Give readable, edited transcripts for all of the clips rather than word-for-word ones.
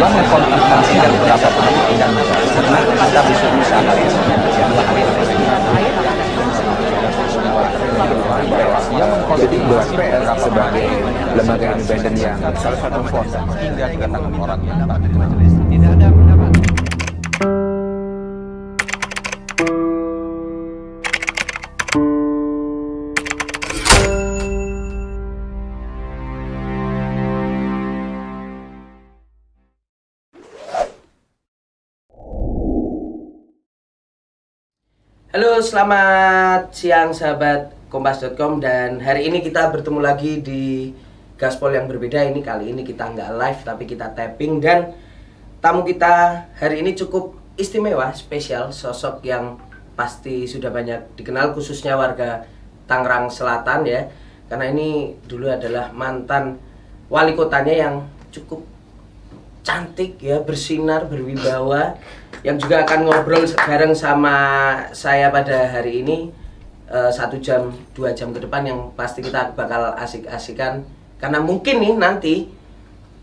memang mengkonfirmasi dan beberapa peneliti dan karena kita bisa jadi BWPR sebagai lembaga independen yang salah satu founder hingga kedatangan orang yang di majelis tidak ada pendapat. Halo, selamat siang sahabat Kompas.com, dan hari ini kita bertemu lagi di Gaspol yang berbeda. Ini kali ini kita nggak live tapi kita tapping, dan tamu kita hari ini cukup istimewa, spesial, sosok yang pasti sudah banyak dikenal khususnya warga Tangerang Selatan ya. Karena ini dulu adalah mantan wali kotanya yang cukup cantik ya, bersinar, berwibawa, yang juga akan ngobrol bareng sama saya pada hari ini 1 jam 2 jam ke depan, yang pasti kita bakal asik-asikan karena mungkin nih nanti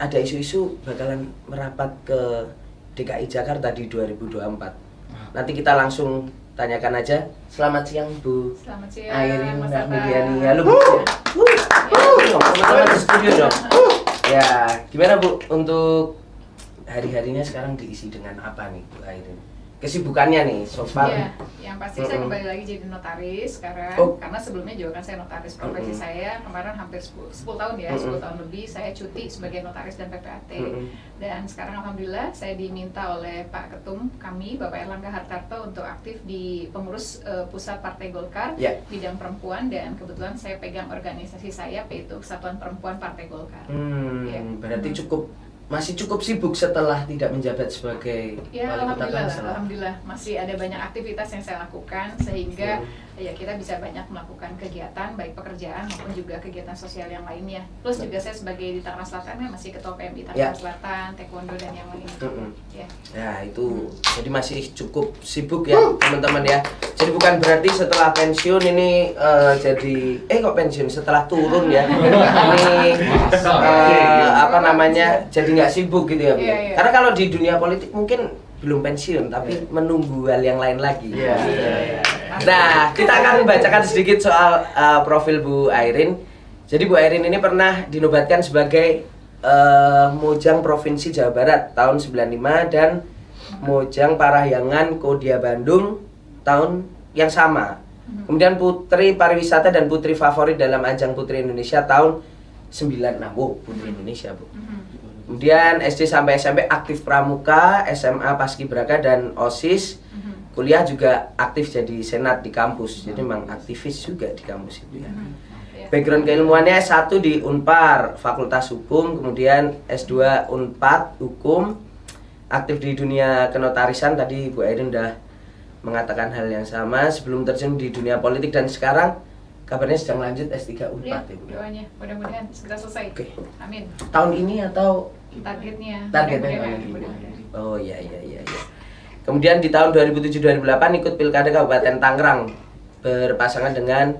ada isu-isu bakalan merapat ke DKI Jakarta di 2024. Nanti kita langsung tanyakan aja. Selamat siang Bu. Selamat siang Airin Mas Rahmidiani. Halo Bu. Teman-teman di studio dong. Ya, gimana Bu untuk hari-harinya sekarang diisi dengan apa nih Bu Airin? Kesibukannya nih so far. Iya, yang pasti saya kembali lagi jadi notaris sekarang. Karena sebelumnya juga kan saya notaris. Profesi saya kemarin hampir 10 tahun ya, 10 tahun lebih saya cuti sebagai notaris dan PPAT. Dan sekarang alhamdulillah saya diminta oleh Pak Ketum kami, Bapak Erlangga Hartarto, untuk aktif di pengurus pusat Partai Golkar bidang perempuan, dan kebetulan saya pegang organisasi saya, yaitu Kesatuan Perempuan Partai Golkar. Berarti masih cukup sibuk setelah tidak menjabat sebagai wali kota Tangsel. Alhamdulillah masih ada banyak aktivitas yang saya lakukan, sehingga ya kita bisa banyak melakukan kegiatan baik pekerjaan maupun juga kegiatan sosial yang lainnya. Plus juga saya sebagai di Tangerang Selatan kan masih ketua PMI Tangerang Selatan, taekwondo dan yang lain. Ya itu jadi masih cukup sibuk ya teman-teman ya. Jadi bukan berarti setelah pensiun ini jadi kok pensiun setelah turun ya ini apa namanya jadi nggak sibuk gitu ya Bu. Karena kalau di dunia politik mungkin belum pensiun tapi menunggu hal yang lain lagi. Nah, kita akan membacakan sedikit soal profil Bu Airin. Jadi Bu Airin ini pernah dinobatkan sebagai Mojang Provinsi Jawa Barat tahun 95 dan Mojang Parahyangan Kodia Bandung tahun yang sama. Kemudian Putri Pariwisata dan Putri Favorit dalam ajang Putri Indonesia tahun 96. Putri Indonesia Bu. Kemudian SD sampai SMP aktif pramuka, SMA paskibraka dan OSIS. Kuliah juga aktif jadi senat di kampus. Jadi memang aktivis juga di kampus itu ya. Background keilmuannya S1 di Unpar, Fakultas Hukum, kemudian S2 Unpad Hukum. Aktif di dunia kenotarisan, tadi Bu Airin udah mengatakan hal yang sama sebelum terjun di dunia politik, dan sekarang kabarnya sedang lanjut S3 Unpad ya Bu. Doanya mudah-mudahan segera selesai. Amin. Tahun ini atau targetnya? Oh iya. Kemudian di tahun 2007-2008 ikut Pilkada Kabupaten Tangerang berpasangan dengan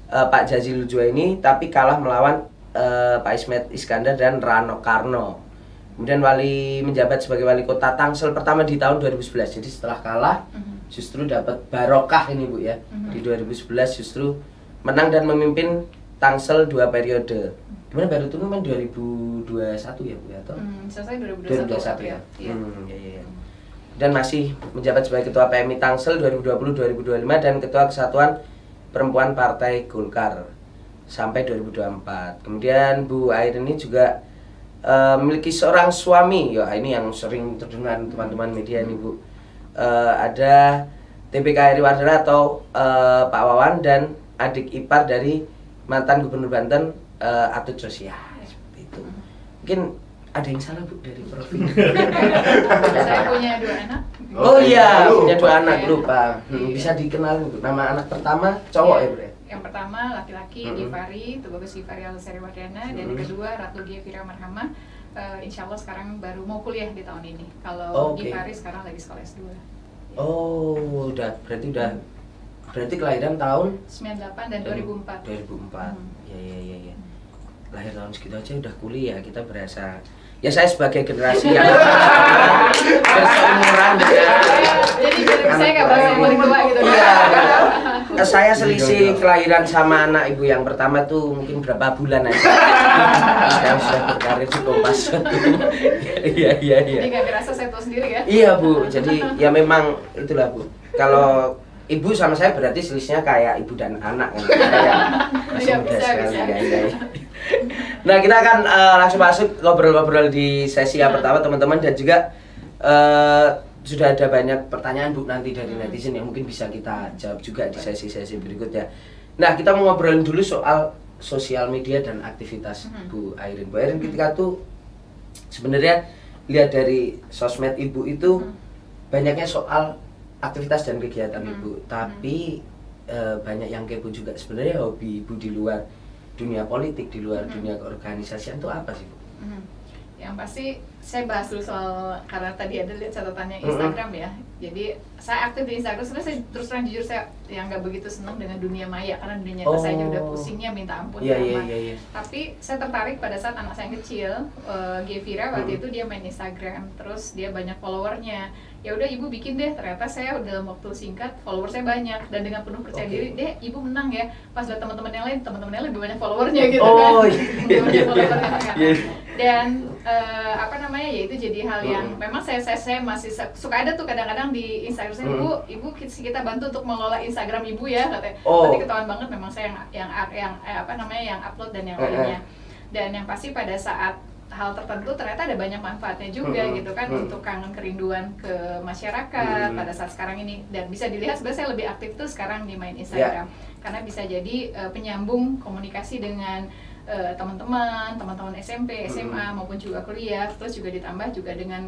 Pak Jazilul Juwaini, tapi kalah melawan Pak Ismet Iskandar dan Rano Karno. Kemudian menjabat sebagai wali kota Tangsel pertama di tahun 2011. Jadi setelah kalah justru dapat barokah ini Bu ya. Di 2011 justru menang dan memimpin Tangsel 2 periode. Gimana baru turun kan 2021 ya Bu ya? Atau? Selesai 2021 ya. Dan masih menjabat sebagai Ketua PMI Tangsel 2020-2025 dan Ketua Kesatuan Perempuan Partai Golkar sampai 2024. Kemudian Bu Airin ini juga memiliki seorang suami. Ya ini yang sering terdengar teman-teman media ini Bu. Ada TBK Wardana atau Pak Wawan, dan adik ipar dari mantan Gubernur Banten Atut Josia. Seperti itu. Mungkin ada yang salah Bu dari profil? Saya punya 2 anak. Oh iya, punya 2 anak, lupa. Bisa dikenal Bu, nama anak pertama cowok ya Bu? Yang pertama laki-laki Givari, itu bagus Givari Al-Sari Wardana, dan yang kedua Ratu Giafira Marhama. Insya Allah sekarang baru mau kuliah di tahun ini. Kalau Givari sekarang lagi sekolah S2. Oh, berarti kelahiran tahun 98 dan 2004. 2004. Iya. lahir tahun segitu aja udah kuliah, kita berasa ya saya sebagai generasi yang berseumuran dengan jadi saya nggak berasa yang paling tua gitu kan. Iya, saya selisih kelahiran sama anak ibu yang pertama tuh mungkin berapa bulan aja. Saya sudah berkarir di Kompas. Iya. Jadi nggak berasa saya tua sendiri ya? Iya Bu, jadi ya memang itulah Bu. Kalau ibu sama saya berarti selisihnya kayak ibu dan anak kan. Kayak masih muda sekali. Iya. Nah kita akan langsung masuk ngobrol-ngobrol di sesi yang pertama teman-teman, dan juga sudah ada banyak pertanyaan Bu nanti dari netizen yang mungkin bisa kita jawab juga di sesi-sesi berikutnya. Nah kita mau ngobrolin dulu soal sosial media dan aktivitas Bu Airin. Bu Airin ketika tuh sebenarnya lihat dari sosmed Ibu itu banyaknya soal aktivitas dan kegiatan Ibu, tapi banyak yang kepo juga sebenarnya hobi Ibu di luar dunia politik, di luar dunia keorganisasian itu apa sih Bu? Yang pasti saya bahas dulu soal, karena tadi ada lihat catatannya Instagram ya. Jadi saya aktif di Instagram, sebenarnya saya terus terang jujur saya yang nggak begitu senang dengan dunia maya, karena dunia nyata saya aja udah pusingnya minta ampun. Iya. Tapi saya tertarik pada saat anak saya yang kecil, Gevira waktu itu dia main Instagram, terus dia banyak followernya. Ya udah ibu bikin deh, ternyata saya dalam waktu singkat follower saya banyak, dan dengan penuh percaya diri deh ibu menang ya. Pas lihat teman-teman yang lain lebih banyak followernya gitu kan. Iya. Dan apa namanya ya, itu jadi hal yang memang saya masih suka ada tuh kadang-kadang di Instagram saya, ibu kita bantu untuk mengelola Instagram ibu ya katanya. Nanti ketahuan banget memang saya yang upload dan yang lainnya. Dan yang pasti pada saat hal tertentu ternyata ada banyak manfaatnya juga gitu kan, untuk kangen kerinduan ke masyarakat pada saat sekarang ini. Dan bisa dilihat sebenarnya saya lebih aktif tuh sekarang di main Instagram karena bisa jadi penyambung komunikasi dengan teman-teman SMP, SMA maupun juga kuliah, terus juga ditambah juga dengan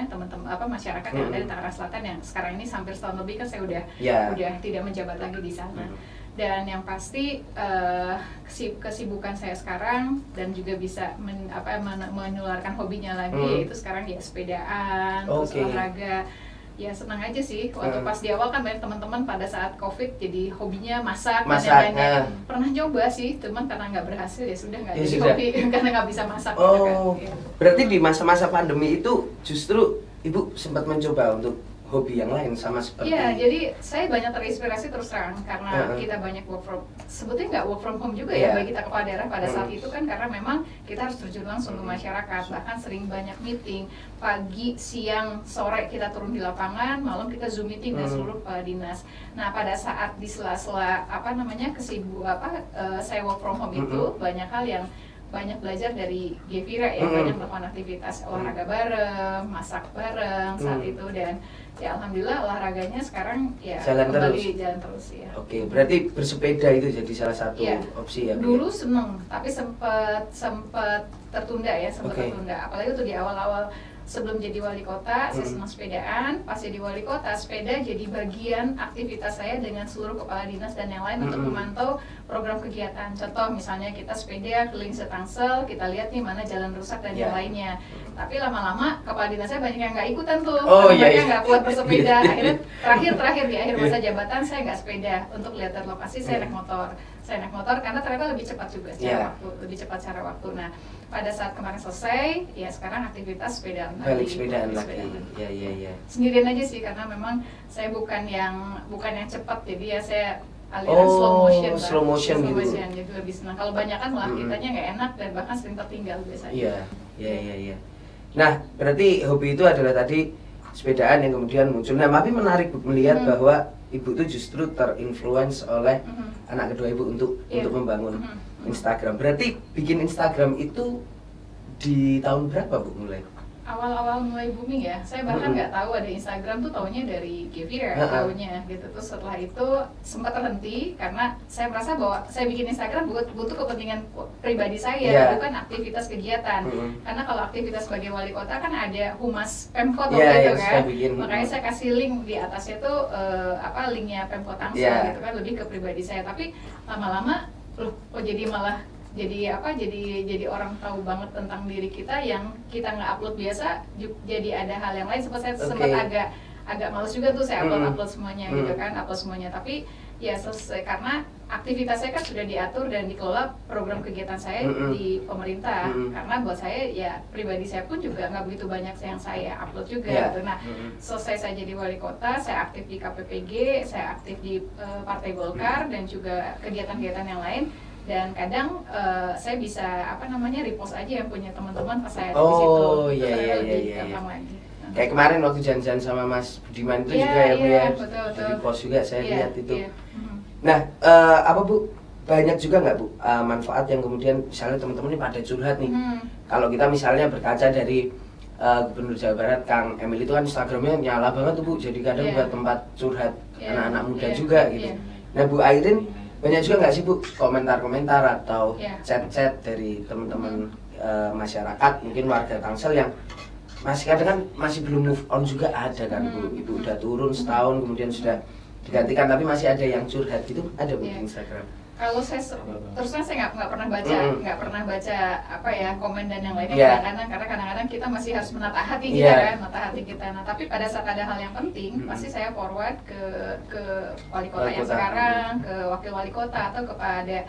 teman-teman masyarakat yang ada di Tangerang Selatan yang sekarang ini hampir setahun lebih kan saya udah tidak menjabat lagi di sana. Dan yang pasti kesibukan saya sekarang dan juga bisa menularkan hobinya lagi, yaitu sekarang ya sepedaan, terus olahraga. Ya senang aja sih, waktu pas di awal kan banyak teman-teman pada saat COVID jadi hobinya masak dan lain-lain. Pernah coba sih, cuman karena nggak berhasil ya sudah nggak jadi hobi karena nggak bisa masak. Berarti di masa-masa pandemi itu justru Ibu sempat mencoba untuk hobi yang lain sama seperti. Iya, jadi saya banyak terinspirasi terus terang karena kita banyak sebetulnya nggak work from home juga ya bagi kita kepala daerah pada saat itu kan, karena memang kita harus terjun langsung ke masyarakat, bahkan sering banyak meeting pagi, siang, sore kita turun di lapangan, malam kita zoom meeting dengan seluruh dinas. Nah pada saat di sela-sela saya work from home itu banyak hal yang banyak belajar dari Gevira ya, banyak melakukan aktivitas olahraga bareng, masak bareng saat itu, dan ya alhamdulillah olahraganya sekarang ya jalan terus ya. Oke, berarti bersepeda itu jadi salah satu opsi ya. Dulu seneng, tapi sempat tertunda ya, tertunda. Apalagi waktu di awal-awal sebelum jadi wali kota, saya senang sepedaan. Pas jadi wali kota, sepeda jadi bagian aktivitas saya dengan seluruh kepala dinas dan yang lain untuk memantau program kegiatan. Contoh misalnya kita sepeda keliling Setangsel, kita lihat nih mana jalan rusak dan yang lainnya. Tapi lama-lama kepala dinas saya banyak yang nggak ikutan tuh, mereka nggak kuat bersepeda. Akhirnya terakhir di akhir masa jabatan saya nggak sepeda, untuk lihat lokasi saya naik motor. Saya naik motor karena ternyata lebih cepat juga secara waktu. Nah pada saat kemarin selesai, ya sekarang aktivitas sepedaan lagi. Iya. Sendirian aja sih, karena memang saya bukan yang cepat, jadi ya saya aliran slow motion gitu. Jadi lebih senang. Kalau banyak kan malah kitanya nggak enak dan bahkan sering tertinggal biasanya. Iya. Nah berarti hobi itu adalah tadi sepedaan yang kemudian muncul. Nah tapi menarik melihat bahwa Ibu itu justru terinfluence oleh anak kedua Ibu untuk membangun Instagram. Berarti bikin Instagram itu di tahun berapa Bu mulai? Awal-awal mulai booming ya, saya bahkan nggak tahu ada Instagram tuh, taunya dari Gevira tahunya gitu. Terus setelah itu sempat terhenti karena saya merasa bahwa saya bikin Instagram butuh kepentingan pribadi saya, bukan aktivitas kegiatan. Karena kalau aktivitas sebagai wali kota kan ada humas Pemkot gitu kan, makanya saya kasih link di atasnya tuh linknya Pemkot Tangsel gitu kan, lebih ke pribadi saya. Tapi lama-lama kok jadi malah jadi orang tahu banget tentang diri kita yang kita nggak upload biasa, jadi ada hal yang lain. Sempat agak males juga tuh saya upload semuanya gitu kan, upload semuanya. Tapi Ya selesai, karena aktivitas saya kan sudah diatur dan dikelola program kegiatan saya di pemerintah. Karena buat saya ya pribadi saya pun juga nggak begitu banyak yang saya upload juga gitu. Nah selesai saya jadi wali kota, saya aktif di KPPG, saya aktif di Partai Golkar dan juga kegiatan-kegiatan yang lain. Dan kadang saya bisa repost aja yang punya teman-teman pas saya ada di situ. Iya. Kayak kemarin waktu janjian sama Mas Budiman itu juga ya Bu ya. Betul. Di post juga saya lihat itu. Nah, Bu, banyak juga nggak Bu manfaat yang kemudian misalnya teman-teman ini pada curhat nih. Kalau kita misalnya berkaca dari Gubernur Jawa Barat Kang Emil itu kan Instagramnya nyala banget tuh Bu, jadi kadang buat tempat curhat anak-anak muda juga gitu. Nah Bu Airin, banyak juga nggak sih Bu komentar-komentar atau chat-chat dari teman-teman masyarakat, mungkin warga Tangsel yang masih kadang kan masih belum move on juga ada kan Bu, Ibu udah turun setahun kemudian sudah digantikan tapi masih ada yang curhat gitu, ada Bu di Instagram? Kalau saya terus terang saya nggak pernah baca komen dan yang lainnya kadang-kadang, karena kadang-kadang kita masih harus menata hati kita Nah tapi pada saat ada hal yang penting pasti saya forward ke wali kota yang sekarang, ke wakil wali kota atau kepada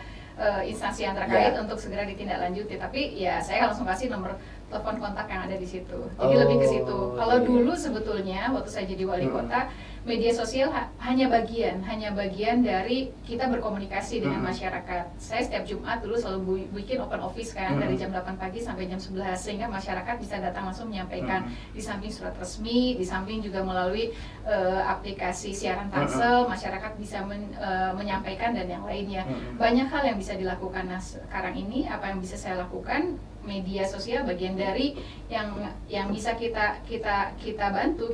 instansi yang terkait untuk segera ditindaklanjuti. Tapi ya saya langsung kasih nomor telepon kontak yang ada di situ. Jadi lebih ke situ. Kalau dulu sebetulnya waktu saya jadi wali kota, media sosial hanya bagian dari kita berkomunikasi dengan masyarakat. Saya setiap Jumat dulu selalu bikin open office kan, dari jam 8 pagi sampai jam 11 sehingga masyarakat bisa datang langsung menyampaikan di samping surat resmi, di samping juga melalui aplikasi siaran Tangsel, masyarakat bisa menyampaikan dan yang lainnya. Banyak hal yang bisa dilakukan. Nah, sekarang ini apa yang bisa saya lakukan? Media sosial bagian dari yang bisa kita bantu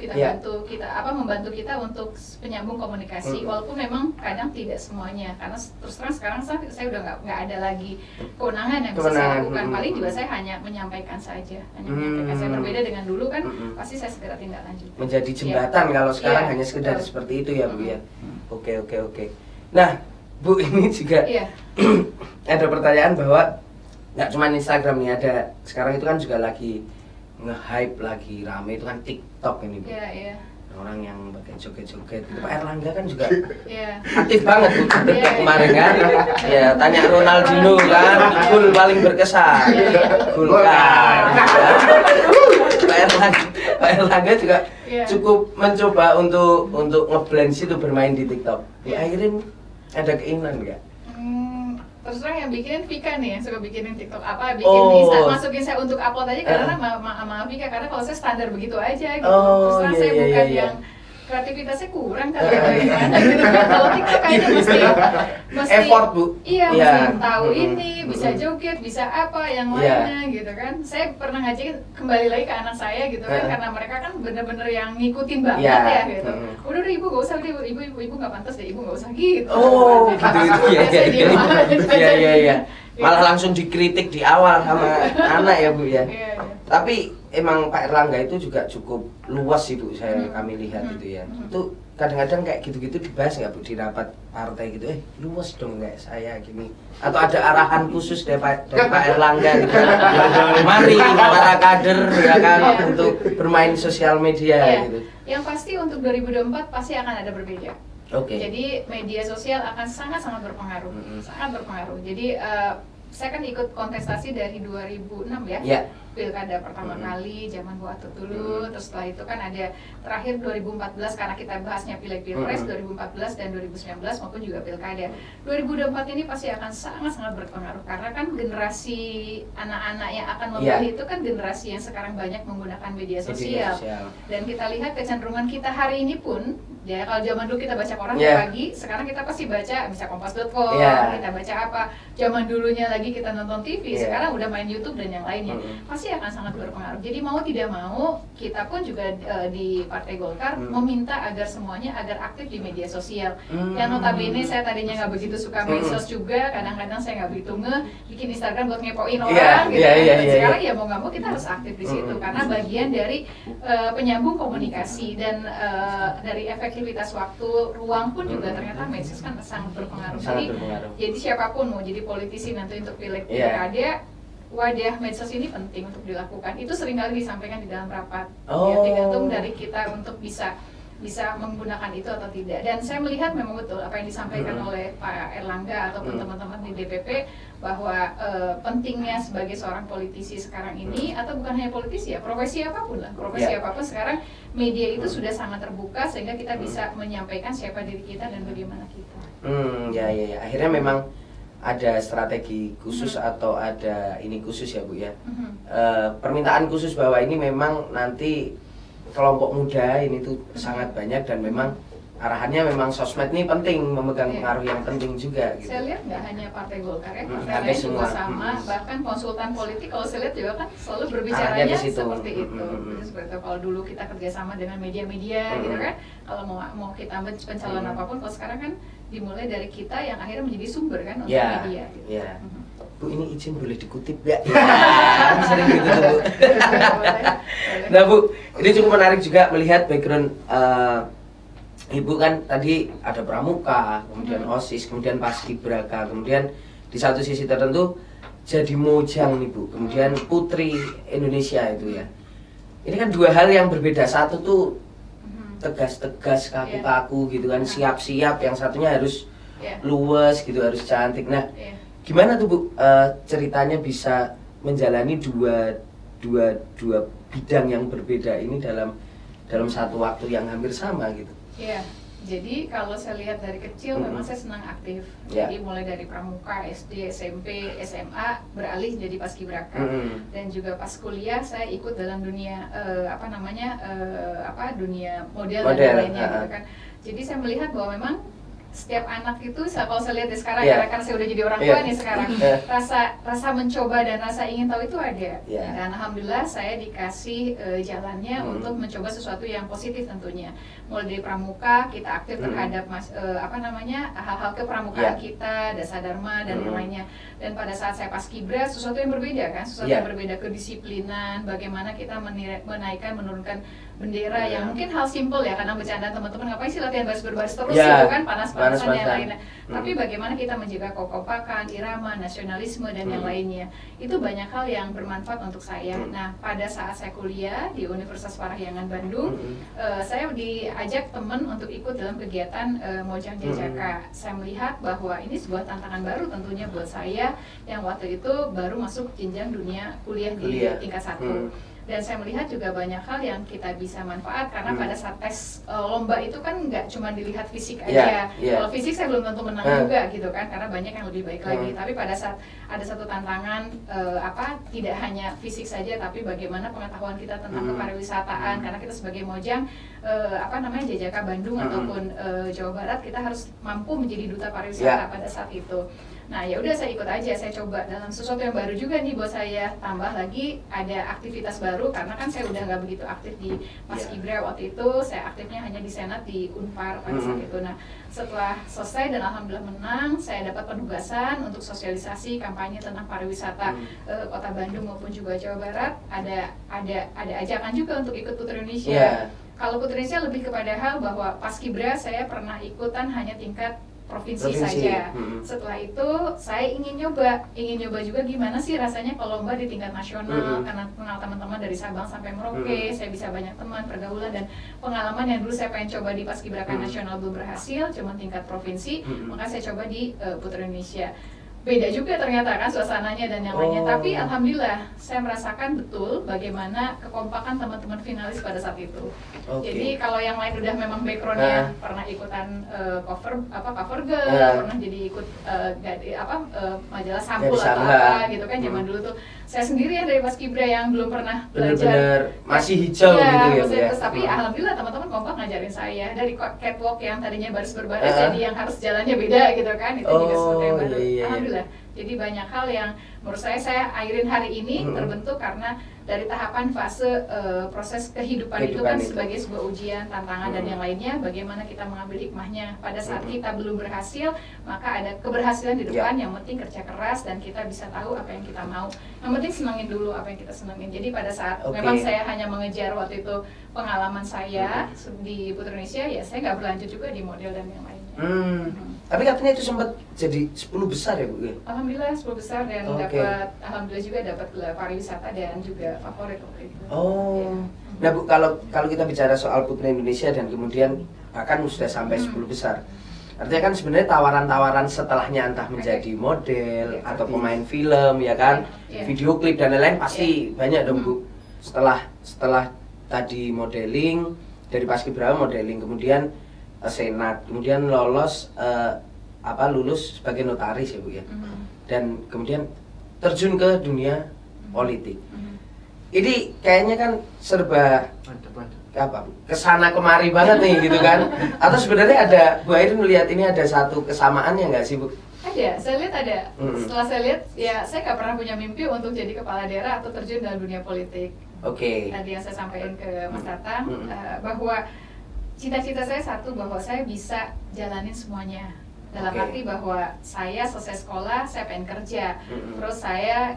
membantu kita untuk penyambung komunikasi, walaupun memang kadang tidak semuanya, karena terus terang sekarang saya udah nggak ada lagi kewenangan yang bisa saya lakukan. Paling juga saya hanya menyampaikan saja, saya berbeda dengan dulu kan, pasti saya segera tindak lanjut. Menjadi jembatan kalau sekarang hanya sekedar seperti itu ya Bu ya. Oke. Nah Bu, ini juga ada pertanyaan bahwa nggak cuma Instagram nih, ada sekarang itu kan juga lagi nge-hype, lagi rame itu kan TikTok ini Bu. Orang yang pakai joget-joget gitu. Pak Erlangga kan juga aktif banget Bu TikTok kemarin kan. Ya tanya Ronaldinho kan, gol paling berkesan. Gol kan. Pak Erlangga juga cukup mencoba untuk ngeblend situ, bermain di TikTok. Bu Airin ada keinginan nggak? Terus terang yang bikinin Vika nih, yang suka bikinin TikTok masukin saya untuk upload aja karena sama Vika, karena kalau saya standar begitu aja gitu. Terus terang saya bukan yang kreativitasnya kurang kali gimana gitu kan. Kalau TikTok kayaknya mesti effort Bu. Mesti tahu ini, bisa joget, bisa apa yang lainnya gitu kan. Saya pernah ngajakin kembali lagi ke anak saya gitu kan, karena mereka kan bener-bener yang ngikutin banget ya gitu. Udah Ibu gak usah, ibu gak pantas deh, ibu gak usah gitu. Iya. Malah langsung dikritik di awal sama anak ya Bu ya. Tapi emang Pak Erlangga itu juga cukup luas sih Bu, kami lihat itu ya. Itu kadang-kadang kayak gitu-gitu dibahas nggak Bu di rapat partai gitu, luas dong kayak saya gini. Atau ada arahan khusus dari Pak Erlangga gitu. Mari para kader ya kan untuk bermain sosial media gitu. Yang pasti untuk 2024 pasti akan ada berbeda. Jadi media sosial akan sangat-sangat berpengaruh, sangat berpengaruh. Jadi saya kan ikut kontestasi dari 2006 ya. Pilkada pertama kali zaman Bu Atut dulu, terus setelah itu kan ada terakhir 2014 karena kita bahasnya Pileg-Pilpres 2014 dan 2019 maupun juga Pilkada. 2024 ini pasti akan sangat-sangat berpengaruh karena kan generasi anak-anak yang akan memilih itu kan generasi yang sekarang banyak menggunakan media sosial. Dan kita lihat kecenderungan kita hari ini pun ya, kalau zaman dulu kita baca koran pagi, sekarang kita pasti baca bisa kompas.com, kita baca apa. Zaman dulunya lagi kita nonton TV, sekarang udah main YouTube dan yang lainnya. Pasti akan sangat berpengaruh. Jadi mau tidak mau, kita pun juga di Partai Golkar meminta agar semuanya agar aktif di media sosial. Yang notabene saya tadinya nggak begitu suka medsos juga, kadang-kadang saya nggak begitu bikin Instagram buat ngepoin orang gitu. Sekarang ya mau nggak mau kita harus aktif di situ karena bagian dari penyambung komunikasi dan dari efektivitas waktu, ruang pun juga ternyata medsos kan sangat berpengaruh. Jadi siapapun mau jadi politisi nanti untuk pilek pilkada, wadah medsos ini penting untuk dilakukan. Itu seringkali disampaikan di dalam rapat. Ya, tergantung dari kita untuk bisa bisa menggunakan itu atau tidak. Dan saya melihat memang betul apa yang disampaikan oleh Pak Erlangga ataupun teman-teman di DPP bahwa pentingnya sebagai seorang politisi sekarang ini, atau bukan hanya politisi ya, profesi apapun lah, profesi apapun sekarang media itu sudah sangat terbuka sehingga kita bisa menyampaikan siapa diri kita dan bagaimana kita. Ya. Akhirnya memang ada strategi khusus atau ada ini khusus ya Bu ya. Permintaan khusus bahwa ini memang nanti kelompok muda ini tuh sangat banyak dan memang arahannya memang sosmed ini penting, memegang pengaruh yang penting juga gitu. Saya lihat nggak hanya Partai Golkar ya, partai lain juga sama, bahkan konsultan politik kalau saya lihat juga kan selalu berbicaranya seperti itu. Seperti itu, kalau dulu kita kerjasama dengan media-media gitu kan, kalau mau kita pencalonan apapun, kalau sekarang kan dimulai dari kita yang akhirnya menjadi sumber kan untuk media gitu. Bu, ini izin boleh dikutip nggak? Sering gitu tuh Bu. Nah Bu, ini cukup menarik juga melihat background Ibu kan tadi ada pramuka, kemudian OSIS, kemudian paskibraka, kemudian di satu sisi tertentu jadi mojang nih Bu, kemudian putri Indonesia itu ya. Ini kan dua hal yang berbeda, satu tuh tegas-tegas, kaku-kaku gitu kan, siap-siap, yang satunya harus luwes gitu, harus cantik. Nah, gimana tuh Bu ceritanya bisa menjalani dua bidang yang berbeda ini dalam satu waktu yang hampir sama gitu? Iya, jadi kalau saya lihat dari kecil memang saya senang aktif. Jadi mulai dari pramuka, SD, SMP, SMA beralih jadi paskibraka. Dan juga pas kuliah saya ikut dalam dunia dunia model dan lainnya gitu kan. Jadi saya melihat bahwa memang setiap anak itu, kalau saya lihat sekarang karena saya udah jadi orang tua nih sekarang, rasa mencoba dan rasa ingin tahu itu ada. Dan alhamdulillah saya dikasih jalannya untuk mencoba sesuatu yang positif tentunya. Mulai dari pramuka kita aktif terhadap hal-hal kepramukaan kita, dasa dharma dan yang lainnya. Dan pada saat saya paskibra sesuatu yang berbeda kan, sesuatu yang berbeda, kedisiplinan, bagaimana kita menaikkan, menurunkan bendera yang mungkin hal simpel ya, karena bercanda teman-teman ngapain sih latihan baris berbaris terus gitu kan, panas-panasan yang lainnya. Tapi bagaimana kita menjaga kekompakan, irama, nasionalisme dan yang lainnya. Itu banyak hal yang bermanfaat untuk saya. Nah, pada saat saya kuliah di Universitas Parahyangan Bandung, saya diajak teman untuk ikut dalam kegiatan Mojang Jajaka. Saya melihat bahwa ini sebuah tantangan baru tentunya buat saya yang waktu itu baru masuk jenjang dunia kuliah di tingkat 1. Dan saya melihat juga banyak hal yang kita bisa manfaat karena pada saat tes lomba itu kan nggak cuma dilihat fisik aja. Kalau fisik saya belum tentu menang juga gitu kan, karena banyak yang lebih baik lagi. Tapi pada saat ada satu tantangan tidak hanya fisik saja, tapi bagaimana pengetahuan kita tentang kepariwisataan, karena kita sebagai Mojang Jajaka Bandung ataupun Jawa Barat, kita harus mampu menjadi duta pariwisata pada saat itu. Nah ya udah, saya ikut aja, saya coba dalam sesuatu yang baru juga nih buat saya. Tambah lagi ada aktivitas baru karena kan saya udah nggak begitu aktif di Paskibra waktu itu. Saya aktifnya hanya di Senat di Unpar pada saat itu. Nah setelah selesai dan alhamdulillah menang, saya dapat penugasan untuk sosialisasi kampanye tentang pariwisata Kota Bandung maupun juga Jawa Barat. Ada ajakan juga untuk ikut Putri Indonesia. Kalau Putri Indonesia lebih kepada hal bahwa Paskibra saya pernah ikutan hanya tingkat provinsi saja. Setelah itu saya ingin nyoba juga gimana sih rasanya kalau lomba di tingkat nasional, karena kenal teman-teman dari Sabang sampai Merauke, saya bisa banyak teman, pergaulan dan pengalaman yang dulu saya pengen coba di Paskibraka nasional belum berhasil, cuma tingkat provinsi, maka saya coba di Putri Indonesia. Beda juga ternyata kan suasananya dan yang lainnya, tapi alhamdulillah saya merasakan betul bagaimana kekompakan teman-teman finalis pada saat itu. Jadi kalau yang lain udah memang backgroundnya pernah ikutan cover girl, pernah jadi ikut majalah sampul atau apa gitu kan zaman dulu tuh. Saya sendiri yang dari Paskibra yang belum pernah belajar, masih hijau gitu ya. Tapi alhamdulillah teman-teman kompak ngajarin saya dari catwalk yang tadinya baris berbaris jadi yang harus jalannya beda gitu kan, itu juga sesuatu yang baru. Alhamdulillah. Jadi banyak hal yang menurut saya akhirin hari ini terbentuk karena dari tahapan fase proses kehidupan itu kan sebagai sebuah ujian, tantangan dan yang lainnya, bagaimana kita mengambil hikmahnya. Pada saat kita belum berhasil, maka ada keberhasilan di depan, yang penting kerja keras dan kita bisa tahu apa yang kita mau. Yang penting senangin dulu apa yang kita senangin. Jadi pada saat memang saya hanya mengejar waktu itu pengalaman saya di Putri Indonesia, ya saya nggak berlanjut juga di model dan yang lainnya. Tapi katanya itu sempat jadi 10 besar ya Bu? Alhamdulillah 10 besar dan alhamdulillah juga dapat gelar pariwisata dan juga favorit waktu itu. Nah Bu, kalau kita bicara soal Putri Indonesia dan kemudian bahkan sudah sampai 10 besar, artinya kan sebenarnya tawaran-tawaran setelahnya entah menjadi model atau pemain film ya kan, video klip dan lain-lain pasti banyak dong Bu. Setelah tadi modeling, dari Paskibraka modeling, kemudian senat, kemudian lulus sebagai notaris ya Bu ya, dan kemudian terjun ke dunia politik. Ini kayaknya kan serba kesana kemari banget nih gitu kan? Atau sebenarnya ada, Bu Airin melihat ini ada satu kesamaannya nggak sih Bu? Ada, saya lihat ada. Setelah saya lihat, ya saya nggak pernah punya mimpi untuk jadi kepala daerah atau terjun dalam dunia politik. Tadi yang saya sampaikan ke Mas Tatang, bahwa cita-cita saya satu, bahwa saya bisa jalanin semuanya. Dalam arti bahwa saya selesai sekolah, saya pengen kerja. Terus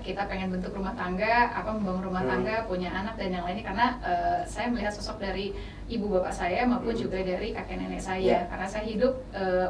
kita pengen bentuk rumah tangga, membangun rumah tangga, punya anak dan yang lainnya. Karena saya melihat sosok dari ibu bapak saya maupun juga dari kakek nenek saya. Karena saya hidup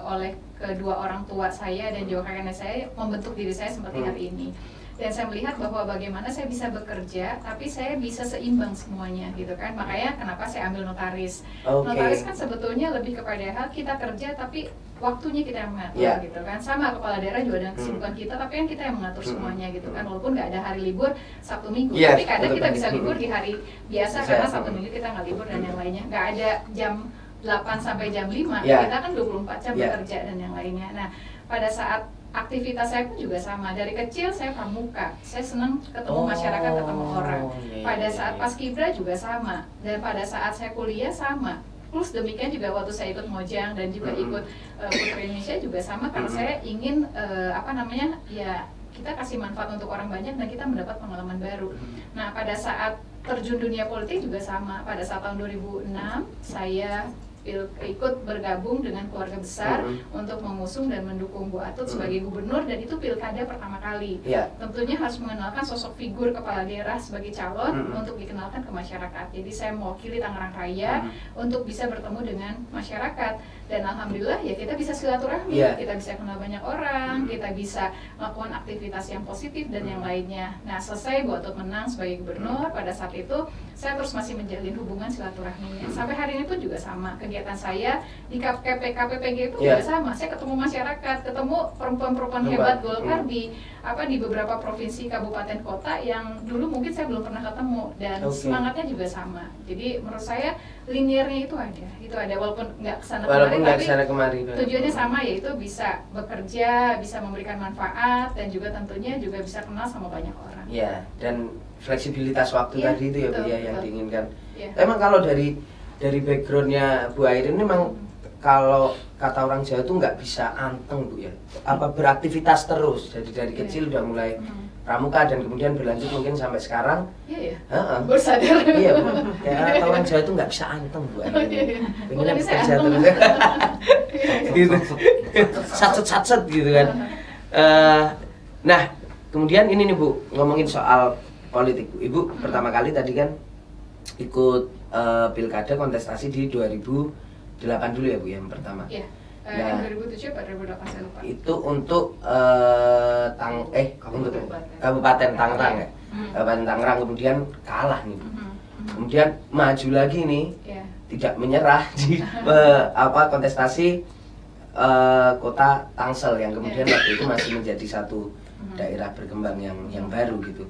oleh kedua orang tua saya dan juga kakek nenek saya membentuk diri saya seperti hari ini. Dan saya melihat bahwa bagaimana saya bisa bekerja, tapi saya bisa seimbang semuanya gitu kan. Makanya kenapa saya ambil notaris. Notaris kan sebetulnya lebih kepada hal kita kerja tapi waktunya kita yang mengatur gitu kan. Sama kepala daerah juga dengan kesibukan kita, tapi kan kita yang mengatur semuanya gitu kan. Walaupun nggak ada hari libur Sabtu Minggu, tapi kadang kita bisa libur di hari biasa karena Sabtu Minggu kita nggak libur dan yang lainnya. Nggak ada jam 8 sampai jam 5, kita kan 24 jam bekerja dan yang lainnya. Nah, pada saat aktivitas saya pun juga sama. Dari kecil saya pramuka, saya senang ketemu masyarakat, ketemu orang. Pada saat Paskibra juga sama, dan pada saat saya kuliah sama. Plus demikian juga waktu saya ikut Mojang dan juga ikut Putri Indonesia juga sama, karena saya ingin kita kasih manfaat untuk orang banyak dan kita mendapat pengalaman baru. Nah, pada saat terjun dunia politik juga sama. Pada saat tahun 2006 saya ikut bergabung dengan keluarga besar untuk mengusung dan mendukung Bu Atut sebagai gubernur, dan itu pilkada pertama kali. Tentunya harus mengenalkan sosok figur kepala daerah sebagai calon untuk dikenalkan ke masyarakat. Jadi saya mewakili Tangerang Raya untuk bisa bertemu dengan masyarakat, dan alhamdulillah ya kita bisa silaturahmi, kita bisa kenal banyak orang, kita bisa melakukan aktivitas yang positif dan yang lainnya. Nah, selesai Bu Atut menang sebagai gubernur, pada saat itu saya terus masih menjalin hubungan silaturahminya. Sampai hari ini pun juga sama. Kegiatan saya di KPPG itu juga sama. Saya ketemu masyarakat, ketemu perempuan-perempuan hebat Golkar di beberapa provinsi, kabupaten, kota yang dulu mungkin saya belum pernah ketemu, dan semangatnya juga sama. Jadi menurut saya linearnya itu ada walaupun nggak kesana kemari, tapi tujuannya sama, yaitu bisa bekerja, bisa memberikan manfaat, dan juga tentunya juga bisa kenal sama banyak orang. Dan fleksibilitas waktu tadi itu ya Bu ya yang diinginkan. Emang kalau dari backgroundnya Bu Airin memang kalau kata orang Jawa itu nggak bisa anteng Bu ya, beraktivitas terus, jadi dari kecil udah mulai pramuka dan kemudian berlanjut mungkin sampai sekarang. Baru sadar. Bu, kayak kata orang Jawa itu nggak bisa anteng Bu Airin. Pengennya bekerja terus. Gitu. Sacet gitu kan. Nah, kemudian ini nih Bu, ngomongin soal politik Bu. Ibu pertama kali tadi kan ikut pilkada kontestasi di 2008 dulu ya Bu yang pertama. Nah, 2007 atau 2008 saya lupa. Itu untuk Kabupaten Tangerang ya. Kabupaten Tangerang kemudian kalah nih Bu. Kemudian maju lagi nih. Tidak menyerah di kontestasi kota Tangsel yang kemudian waktu itu masih menjadi satu daerah berkembang yang baru gitu.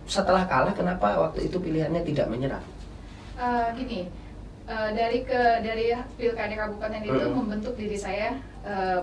Setelah kalah, kenapa waktu itu pilihannya tidak menyerah? Dari pilkada kabupaten itu membentuk diri saya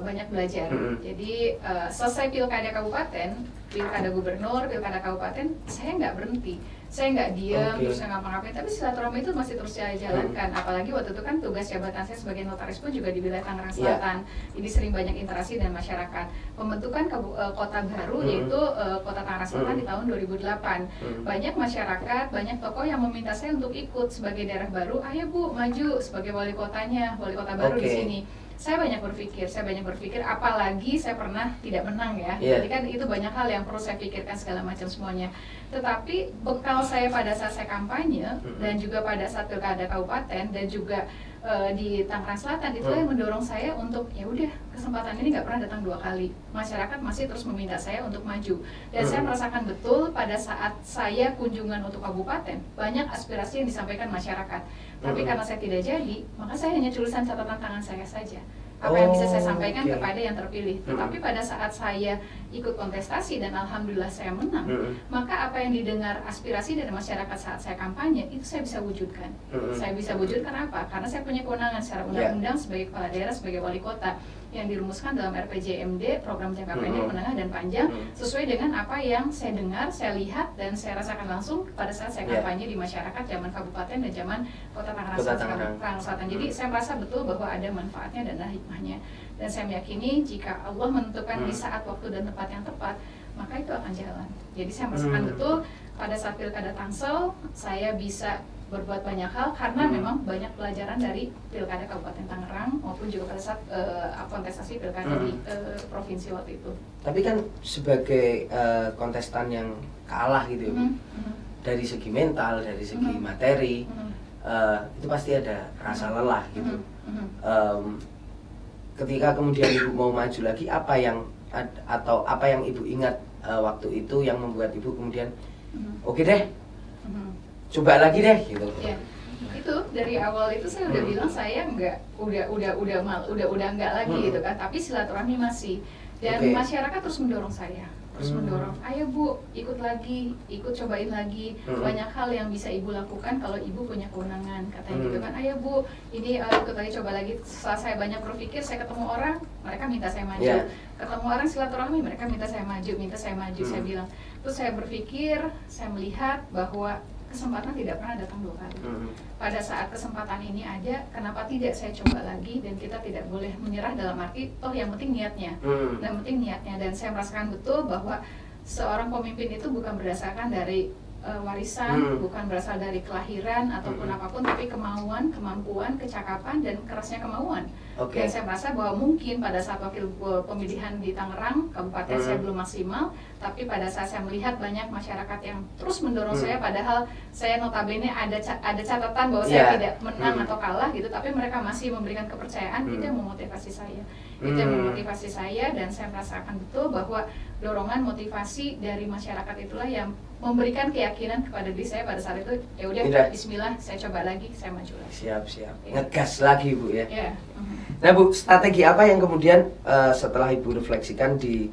banyak belajar. Jadi selesai pilkada kabupaten, pilkada gubernur, pilkada kabupaten, saya nggak berhenti. Saya nggak diam, terus saya ngapa-ngapain, tapi silaturahmi itu masih terus saya jalankan. Apalagi waktu itu kan tugas jabatan saya sebagai notaris pun juga di wilayah Tangerang Selatan. Jadi sering banyak interaksi dengan masyarakat. Pembentukan kota baru yaitu kota Tangerang Selatan di tahun 2008. Banyak masyarakat, banyak tokoh yang meminta saya untuk ikut sebagai daerah baru. Ayo Bu, maju sebagai wali kotanya, wali kota baru di sini. Saya banyak berpikir, apalagi saya pernah tidak menang ya. Jadi kan itu banyak hal yang perlu saya pikirkan segala macam semuanya. Tetapi bekal saya pada saat saya kampanye dan juga pada saat pilkada kabupaten dan juga di Tangerang Selatan, itulah yang mendorong saya untuk ya udah, kesempatan ini nggak pernah datang 2 kali. Masyarakat masih terus meminta saya untuk maju, dan saya merasakan betul pada saat saya kunjungan untuk kabupaten banyak aspirasi yang disampaikan masyarakat. Tapi karena saya tidak jadi, maka saya hanya tulisan catatan tangan saya saja. Apa yang bisa saya sampaikan kepada yang terpilih. Tetapi pada saat saya ikut kontestasi dan alhamdulillah saya menang, maka apa yang didengar aspirasi dari masyarakat saat saya kampanye itu saya bisa wujudkan. Saya bisa wujudkan apa? Karena saya punya kewenangan secara undang-undang sebagai kepala daerah, sebagai wali kota, yang dirumuskan dalam RPJMD, program jangka pendek, menengah, dan panjang, sesuai dengan apa yang saya dengar, saya lihat, dan saya rasakan langsung pada saat saya kampanye di masyarakat zaman kabupaten dan zaman kota Tangerang Selatan. Jadi saya merasa betul bahwa ada manfaatnya dan ada hikmahnya, dan saya meyakini jika Allah menentukan di saat, waktu, dan tempat yang tepat, maka itu akan jalan. Jadi saya merasakan betul pada saat Pilkada Tangsel saya bisa berbuat banyak hal karena memang banyak pelajaran dari Pilkada Kabupaten Tangerang maupun juga pada saat kontestasi Pilkada di provinsi waktu itu. Tapi kan sebagai kontestan yang kalah gitu ya, dari segi mental, dari segi materi, itu pasti ada rasa lelah gitu. Ketika kemudian Ibu mau maju lagi, apa yang Ibu ingat waktu itu yang membuat Ibu kemudian oke deh, coba lagi deh gitu. Ya, itu dari awal itu saya udah bilang saya udah enggak lagi gitu kan, tapi silaturahmi masih, dan masyarakat terus mendorong saya, terus mendorong, ayo Bu, ikut lagi, ikut cobain lagi, banyak hal yang bisa Ibu lakukan kalau Ibu punya kewenangan, katanya gitu kan. Ayo Bu, ini ikut lagi, coba lagi. Setelah saya banyak berpikir, saya ketemu orang, mereka minta saya maju, ketemu orang silaturahmi, mereka minta saya maju, saya bilang. Terus saya berpikir, saya melihat bahwa kesempatan tidak pernah datang 2 kali. Pada saat kesempatan ini ada, kenapa tidak saya coba lagi, dan kita tidak boleh menyerah dalam arti toh yang penting niatnya. Dan saya merasakan betul bahwa seorang pemimpin itu bukan berdasarkan dari warisan, bukan berasal dari kelahiran ataupun apapun, tapi kemauan, kemampuan, kecakapan, dan kerasnya kemauan. Dan saya merasa bahwa mungkin pada saat wakil pemilihan di Tangerang Kabupaten saya belum maksimal, tapi pada saat saya melihat banyak masyarakat yang terus mendorong saya, padahal saya notabene ada catatan bahwa saya tidak menang atau kalah gitu, tapi mereka masih memberikan kepercayaan, itu yang memotivasi saya. Itu yang memotivasi saya, dan saya merasakan betul bahwa dorongan motivasi dari masyarakat itulah yang memberikan keyakinan kepada diri saya pada saat itu, ya udah, bismillah, saya coba lagi, saya maju lagi. Siap. Ngegas lagi Bu ya. Nah Bu, strategi apa yang kemudian setelah Ibu refleksikan di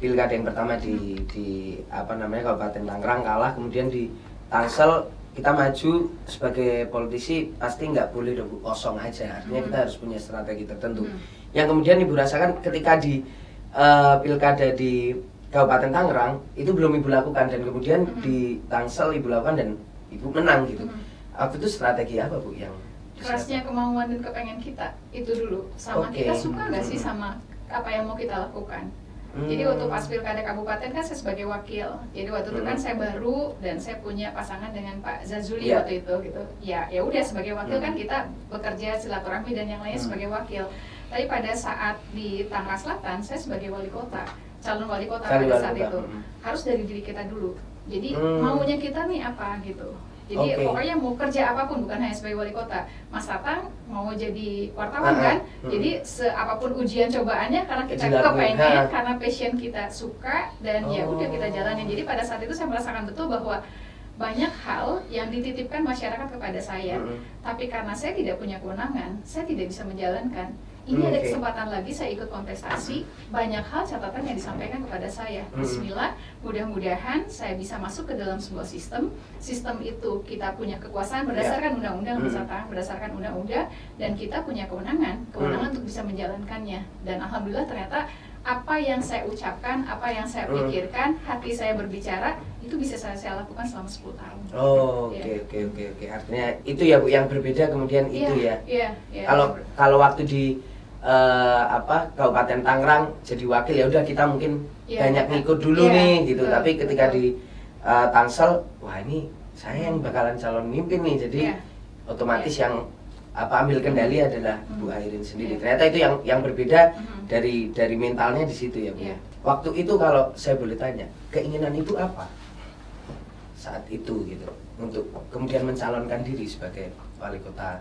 pilkada yang pertama di Kabupaten Tangerang kalah, kemudian di Tangsel kita maju sebagai politisi, pasti nggak boleh Bu kosong aja, artinya kita harus punya strategi tertentu. Yang kemudian Ibu rasakan ketika di pilkada di Kabupaten Tangerang itu belum Ibu lakukan, dan kemudian di Tangsel Ibu lakukan dan Ibu menang gitu. Waktu itu strategi apa Bu yang kerasnya kemauan dan kepengen kita itu dulu, sama kita suka nggak sih sama apa yang mau kita lakukan. Jadi waktu pas pilkada kabupaten kan saya sebagai wakil, jadi waktu itu kan saya baru dan saya punya pasangan dengan Pak Zazuli waktu itu gitu. Ya udah, sebagai wakil kan kita bekerja silaturahmi dan yang lainnya sebagai wakil. Tapi pada saat di Tangerang Selatan saya sebagai wali kota, calon wali kota pada saat itu harus dari diri kita dulu. Jadi maunya kita nih apa gitu. Jadi pokoknya mau kerja apapun, bukan hanya sebagai wali kota. Mas Tatang mau jadi wartawan kan, jadi apapun ujian cobaannya karena kita kepengen, karena passion kita suka, dan ya udah kita jalanin. Jadi pada saat itu saya merasakan betul bahwa banyak hal yang dititipkan masyarakat kepada saya, tapi karena saya tidak punya kewenangan, saya tidak bisa menjalankan. Ini ada kesempatan lagi, saya ikut kontestasi, banyak hal catatan yang disampaikan kepada saya. Bismillah, mudah-mudahan saya bisa masuk ke dalam sebuah sistem itu kita punya kekuasaan berdasarkan undang-undang, berdasarkan undang-undang, dan kita punya kewenangan untuk bisa menjalankannya. Dan alhamdulillah ternyata apa yang saya ucapkan, apa yang saya pikirkan, hati saya berbicara, itu bisa saya lakukan selama 10 tahun. Oke. Artinya itu ya Bu yang berbeda kemudian itu ya. Kalau waktu di Kabupaten Tangerang jadi wakil, ya udah kita mungkin banyak ngikut dulu nih gitu. Tapi ketika di Tangsel, wah ini saya yang bakalan calon mimpin nih, jadi otomatis yang ambil kendali adalah Bu Airin sendiri. Ternyata itu yang berbeda dari mentalnya di situ ya Bu. Waktu itu kalau saya boleh tanya, keinginan Ibu apa saat itu gitu untuk kemudian mencalonkan diri sebagai wali kota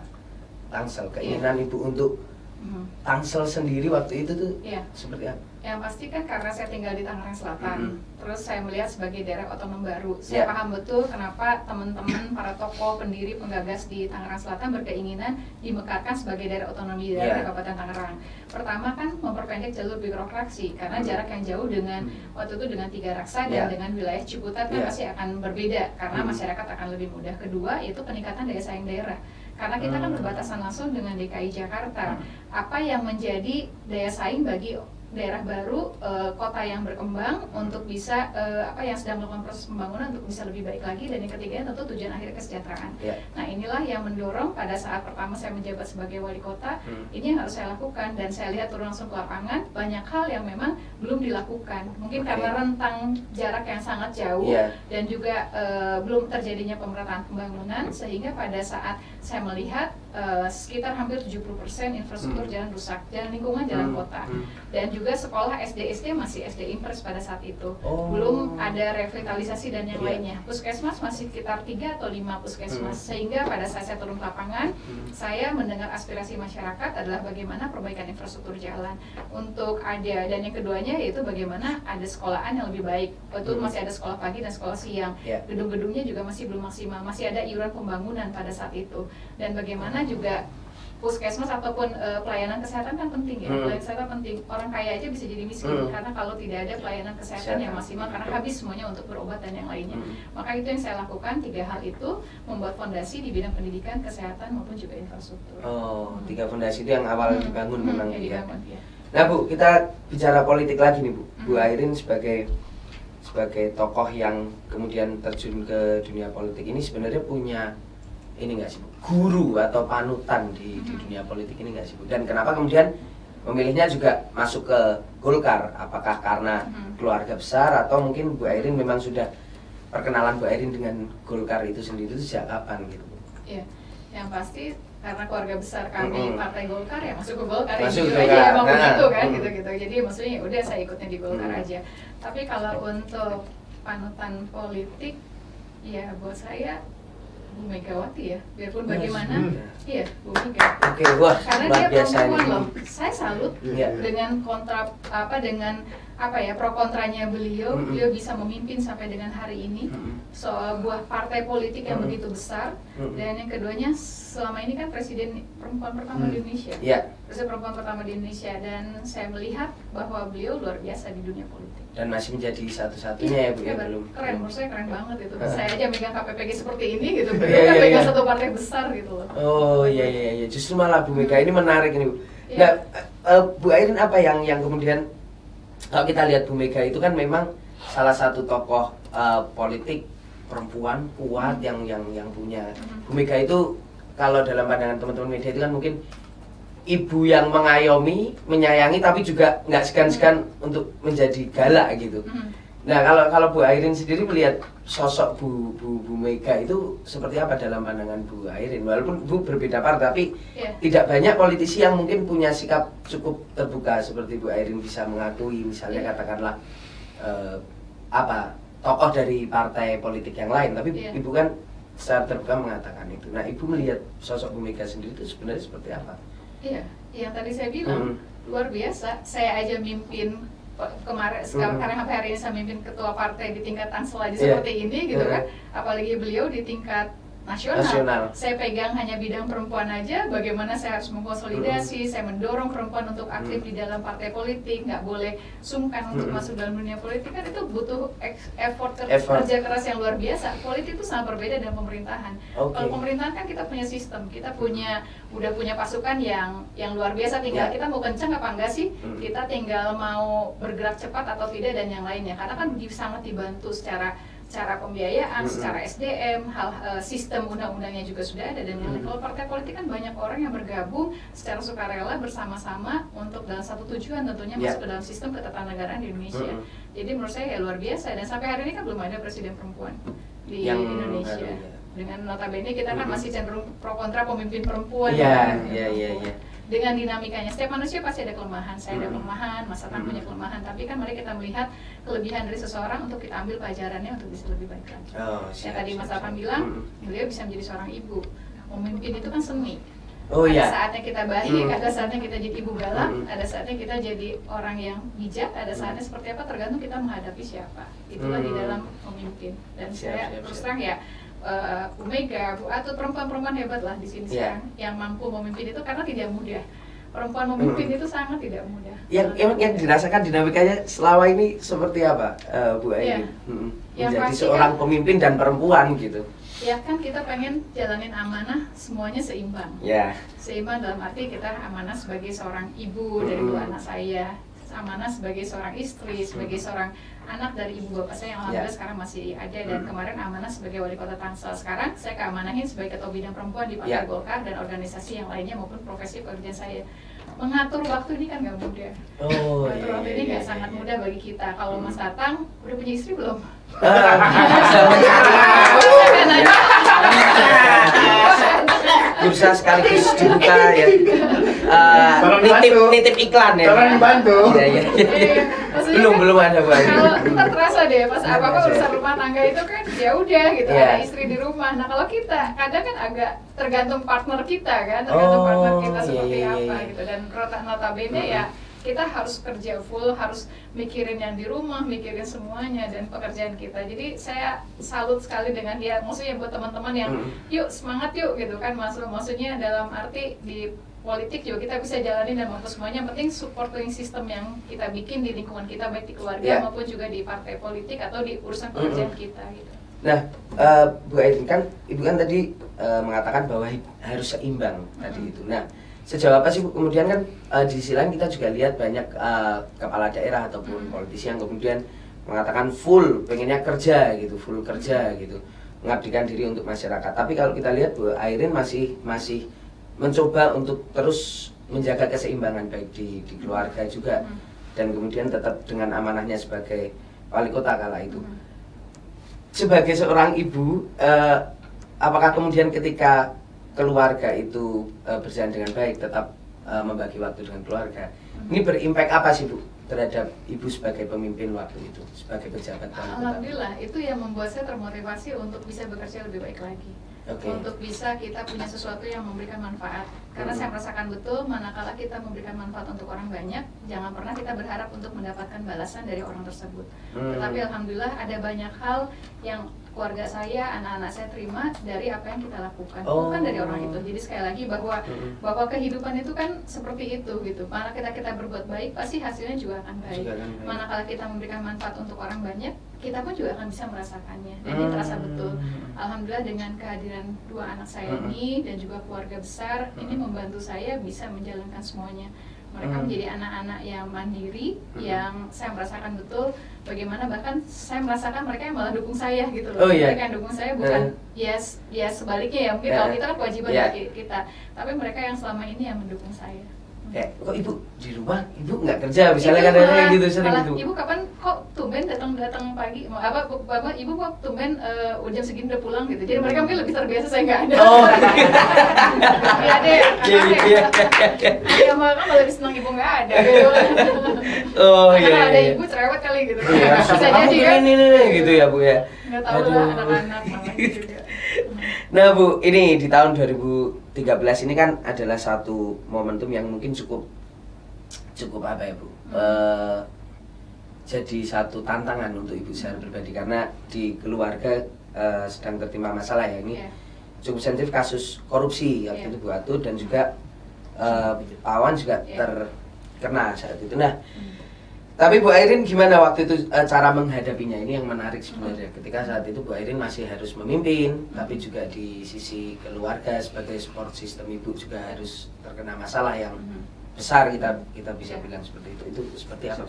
Tangsel. Keinginan Ibu untuk Tangsel sendiri waktu itu tuh seperti apa? Yang pasti kan karena saya tinggal di Tangerang Selatan, terus saya melihat sebagai daerah otonom baru. Saya paham betul kenapa teman-teman, para tokoh, pendiri, penggagas di Tangerang Selatan berkeinginan dimekarkan sebagai daerah otonomi daerah Kabupaten Tangerang. Pertama kan memperpendek jalur birokrasi, karena jarak yang jauh dengan waktu itu dengan Tiga Raksa dan dengan wilayah Ciputat kan pasti akan berbeda, karena masyarakat akan lebih mudah. Kedua, yaitu peningkatan daya saing daerah. Karena kita kan berbatasan langsung dengan DKI Jakarta. Apa yang menjadi daya saing bagi daerah baru, kota yang berkembang untuk bisa yang sedang melakukan proses pembangunan untuk bisa lebih baik lagi, dan yang ketiga tentu tujuan akhir kesejahteraan. Nah, inilah yang mendorong pada saat pertama saya menjabat sebagai wali kota, ini yang harus saya lakukan, dan saya lihat turun langsung ke lapangan banyak hal yang memang belum dilakukan. Mungkin karena rentang jarak yang sangat jauh dan juga belum terjadinya pemerataan pembangunan, sehingga pada saat saya melihat sekitar hampir 70% infrastruktur jalan rusak, jalan lingkungan, jalan kota, dan juga sekolah SD masih SD impres pada saat itu, belum ada revitalisasi dan yang lainnya. Puskesmas masih sekitar 3 atau 5 puskesmas, sehingga pada saat saya turun ke lapangan, saya mendengar aspirasi masyarakat adalah bagaimana perbaikan infrastruktur jalan untuk ada, dan yang keduanya yaitu bagaimana ada sekolahan yang lebih baik. Betul, masih ada sekolah pagi dan sekolah siang, gedung-gedungnya juga masih belum maksimal, masih ada iuran pembangunan pada saat itu, dan bagaimana juga puskesmas ataupun pelayanan kesehatan kan penting ya. Pelayanan kesehatan penting. Orang kaya aja bisa jadi miskin karena kalau tidak ada pelayanan kesehatan yang maksimal, karena habis semuanya untuk berobat dan yang lainnya. Maka itu yang saya lakukan, 3 hal itu, membuat fondasi di bidang pendidikan, kesehatan maupun juga infrastruktur. 3 fondasi itu yang awal dibangun memang ya. Nah Bu, kita bicara politik lagi nih Bu. Bu Airin sebagai tokoh yang kemudian terjun ke dunia politik ini sebenarnya punya ini nggak sih Bu, guru atau panutan di dunia politik ini nggak sih Bu? Dan kenapa kemudian memilihnya juga masuk ke Golkar? Apakah karena keluarga besar atau mungkin Bu Airin memang sudah perkenalan Bu Airin dengan Golkar itu sendiri itu sejak kapan gitu Bu? Iya, yang pasti karena keluarga besar kami partai Golkar ya masuk ke Golkar, masuk ya aja emang begitu kan gitu. Jadi maksudnya udah saya ikutnya di Golkar aja. Tapi kalau untuk panutan politik ya buat saya Bu Megawati ya, biarpun bagaimana, iya Bu Mega. Karena dia perempuan loh. Saya salut dengan pro kontranya beliau bisa memimpin sampai dengan hari ini sebuah partai politik yang begitu besar, dan yang keduanya selama ini kan presiden perempuan pertama di Indonesia, presiden perempuan pertama di Indonesia, dan saya melihat bahwa beliau luar biasa di dunia politik. Dan masih menjadi satu-satunya ya Bu ya, belum. Keren, menurut saya keren banget itu. Saya aja megang KPPG seperti ini gitu, beliau kan megang satu partai besar gitu loh. Iya, justru malah Bu Mega ini menarik ini Bu. Nah, Bu Airin apa yang kemudian kalau kita lihat Bu Mega itu kan memang salah satu tokoh politik perempuan kuat yang punya. Bu Mega itu kalau dalam pandangan teman-teman media itu kan mungkin ibu yang mengayomi, menyayangi, tapi juga nggak segan-segan untuk menjadi galak gitu. Nah kalau Bu Airin sendiri melihat sosok Bu Mega itu seperti apa dalam pandangan Bu Airin? Walaupun Bu berbeda partai, tapi tidak banyak politisi yang mungkin punya sikap cukup terbuka seperti Bu Airin, bisa mengakui misalnya katakanlah tokoh dari partai politik yang lain, tapi Ibu kan secara terbuka mengatakan itu. Nah Ibu melihat sosok Bu Mega sendiri itu sebenarnya seperti apa? Iya, yang tadi saya bilang luar biasa. Saya aja mimpin kemarin, karena sampai hari ini saya mimpin ketua partai di tingkat Tangsel aja seperti ini gitu kan. Apalagi beliau di tingkat nasional. Saya pegang hanya bidang perempuan aja, bagaimana saya harus mengkonsolidasi, saya mendorong perempuan untuk aktif di dalam partai politik, nggak boleh sungkan untuk masuk dalam dunia politik, kan itu butuh effort kerja keras yang luar biasa. Politik itu sangat berbeda dengan pemerintahan. Kalau pemerintahan kan kita punya sistem, kita udah punya pasukan yang luar biasa, tinggal kita mau kencang apa enggak sih, kita tinggal mau bergerak cepat atau tidak dan yang lainnya, karena kan sangat dibantu secara pembiayaan, secara SDM, sistem undang-undangnya juga sudah ada, dan kalau partai politik kan banyak orang yang bergabung secara sukarela bersama-sama untuk dalam satu tujuan, tentunya masuk ke dalam sistem ketatanegaraan di Indonesia. Jadi menurut saya ya luar biasa, dan sampai hari ini kan belum ada presiden perempuan di Indonesia. Dengan notabene kita kan masih cenderung pro kontra pemimpin perempuan. Dengan dinamikanya, setiap manusia pasti ada kelemahan. Saya ada kelemahan, Mas Atan punya kelemahan, tapi kan mari kita melihat kelebihan dari seseorang untuk kita ambil pelajarannya untuk bisa lebih baik lagi. Yang tadi Mas Atan bilang, beliau bisa menjadi seorang ibu. Memimpin itu kan seni. Ada saatnya kita baik, ada saatnya kita jadi ibu galak, ada saatnya kita jadi orang yang bijak, ada saatnya seperti apa tergantung kita menghadapi siapa. Itulah di dalam memimpin. Dan saya terus terang ya, Bu Mega, Bu Atut, perempuan-perempuan hebat lah di sini sekarang yang mampu memimpin itu karena tidak mudah. Perempuan memimpin itu sangat tidak mudah. Yang dirasakan dinamikanya selama ini seperti apa, Bu Airin? Menjadi seorang pemimpin dan perempuan gitu. Ya kan kita pengen jalanin amanah semuanya seimbang. Seimbang dalam arti kita amanah sebagai seorang ibu dari 2 anak saya, amanah sebagai seorang istri, sebagai seorang anak dari ibu bapak saya yang alhamdulillah sekarang masih ada, dan kemarin amanah sebagai wali kota Tangsel. Sekarang saya keamanahin sebagai ketua bidang perempuan di Partai Golkar dan organisasi yang lainnya maupun profesi pekerjaan saya. Mengatur waktu ini kan nggak mudah. Mengatur waktu ini nggak sangat mudah bagi kita. Kalau Mas Tatang udah punya istri belum? Bursa sekaligus dibuka ya. Nitip iklan ya. Tolong dibantu. Belum ada Bu. Kalau kita terasa deh pas apa-apa urusan rumah tangga itu kan ya udah gitu, ada istri di rumah. Nah kalau kita kadang kan agak tergantung partner kita kan, tergantung partner kita seperti apa gitu, dan notabene ya kita harus kerja full, harus mikirin yang di rumah, mikirin semuanya dan pekerjaan kita. Jadi saya salut sekali dengan dia, maksudnya buat teman-teman yang yuk semangat yuk gitu kan, maksudnya dalam arti di politik juga kita bisa jalanin dan mampu semuanya. Yang penting supporting system yang kita bikin di lingkungan kita, baik di keluarga maupun juga di partai politik atau di urusan pekerjaan kita gitu. Nah, Bu Airin kan, Ibu kan tadi mengatakan bahwa harus seimbang tadi itu. Nah, sejauh apa sih Bu? Kemudian kan di sisi lain kita juga lihat banyak kepala daerah ataupun politisi yang kemudian mengatakan full, pengennya kerja gitu, full kerja gitu, mengabdikan diri untuk masyarakat. Tapi kalau kita lihat Bu Airin masih mencoba untuk terus menjaga keseimbangan baik di keluarga juga dan kemudian tetap dengan amanahnya sebagai wali kota kala itu. Sebagai seorang ibu, apakah kemudian ketika keluarga itu berjalan dengan baik, tetap membagi waktu dengan keluarga, ini berimpact apa sih Bu terhadap Ibu sebagai pemimpin waktu itu, sebagai pejabat wali kota? Alhamdulillah, itu yang membuat saya termotivasi untuk bisa bekerja lebih baik lagi. Untuk bisa kita punya sesuatu yang memberikan manfaat. Karena saya merasakan betul, manakala kita memberikan manfaat untuk orang banyak, jangan pernah kita berharap untuk mendapatkan balasan dari orang tersebut. Tetapi alhamdulillah ada banyak hal yang keluarga saya, anak-anak saya terima dari apa yang kita lakukan, bukan dari orang itu. Jadi sekali lagi bahwa kehidupan itu kan seperti itu gitu. Manakala kita berbuat baik, pasti hasilnya juga akan baik. Manakala kita memberikan manfaat untuk orang banyak, kita pun juga akan bisa merasakannya. Dan ini terasa betul. Alhamdulillah dengan kehadiran 2 anak saya ini dan juga keluarga besar, ini membantu saya bisa menjalankan semuanya. Mereka menjadi anak-anak yang mandiri, yang saya merasakan betul bagaimana, bahkan saya merasakan mereka yang malah dukung saya gitu loh. Mereka yang dukung saya bukan ya sebaliknya ya, mungkin kalau kita kan kewajiban bagi kita, tapi mereka yang selama ini yang mendukung saya. Kok Ibu di rumah, Ibu nggak kerja misalnya kadang-kadang gitu, sering gitu. Ibu kapan kok tumben datang pagi, Bapak Ibu kok tumben jam segini udah pulang gitu. Jadi mereka mungkin lebih terbiasa saya nggak ada. Iya deh, ya malah lebih senang Ibu nggak ada gitu. Karena ada Ibu cerewet kali gitu. Bisa jadi kan gitu ya Bu ya. Nggak tahu lah anak-anak juga. Nah Bu, ini di tahun 2013 ini kan adalah satu momentum yang mungkin cukup apa ya Bu, jadi satu tantangan untuk Ibu secara pribadi, karena di keluarga sedang tertimpa masalah ya, ini cukup sensitif kasus korupsi waktu itu Bu Atut, dan juga Pak Wawan juga terkena saat itu. Nah, tapi Bu Airin gimana waktu itu cara menghadapinya? Ini yang menarik sebenarnya. Ketika saat itu Bu Airin masih harus memimpin, tapi juga di sisi keluarga sebagai support system Ibu juga harus terkena masalah yang besar, kita bisa bilang seperti itu. Itu seperti apa?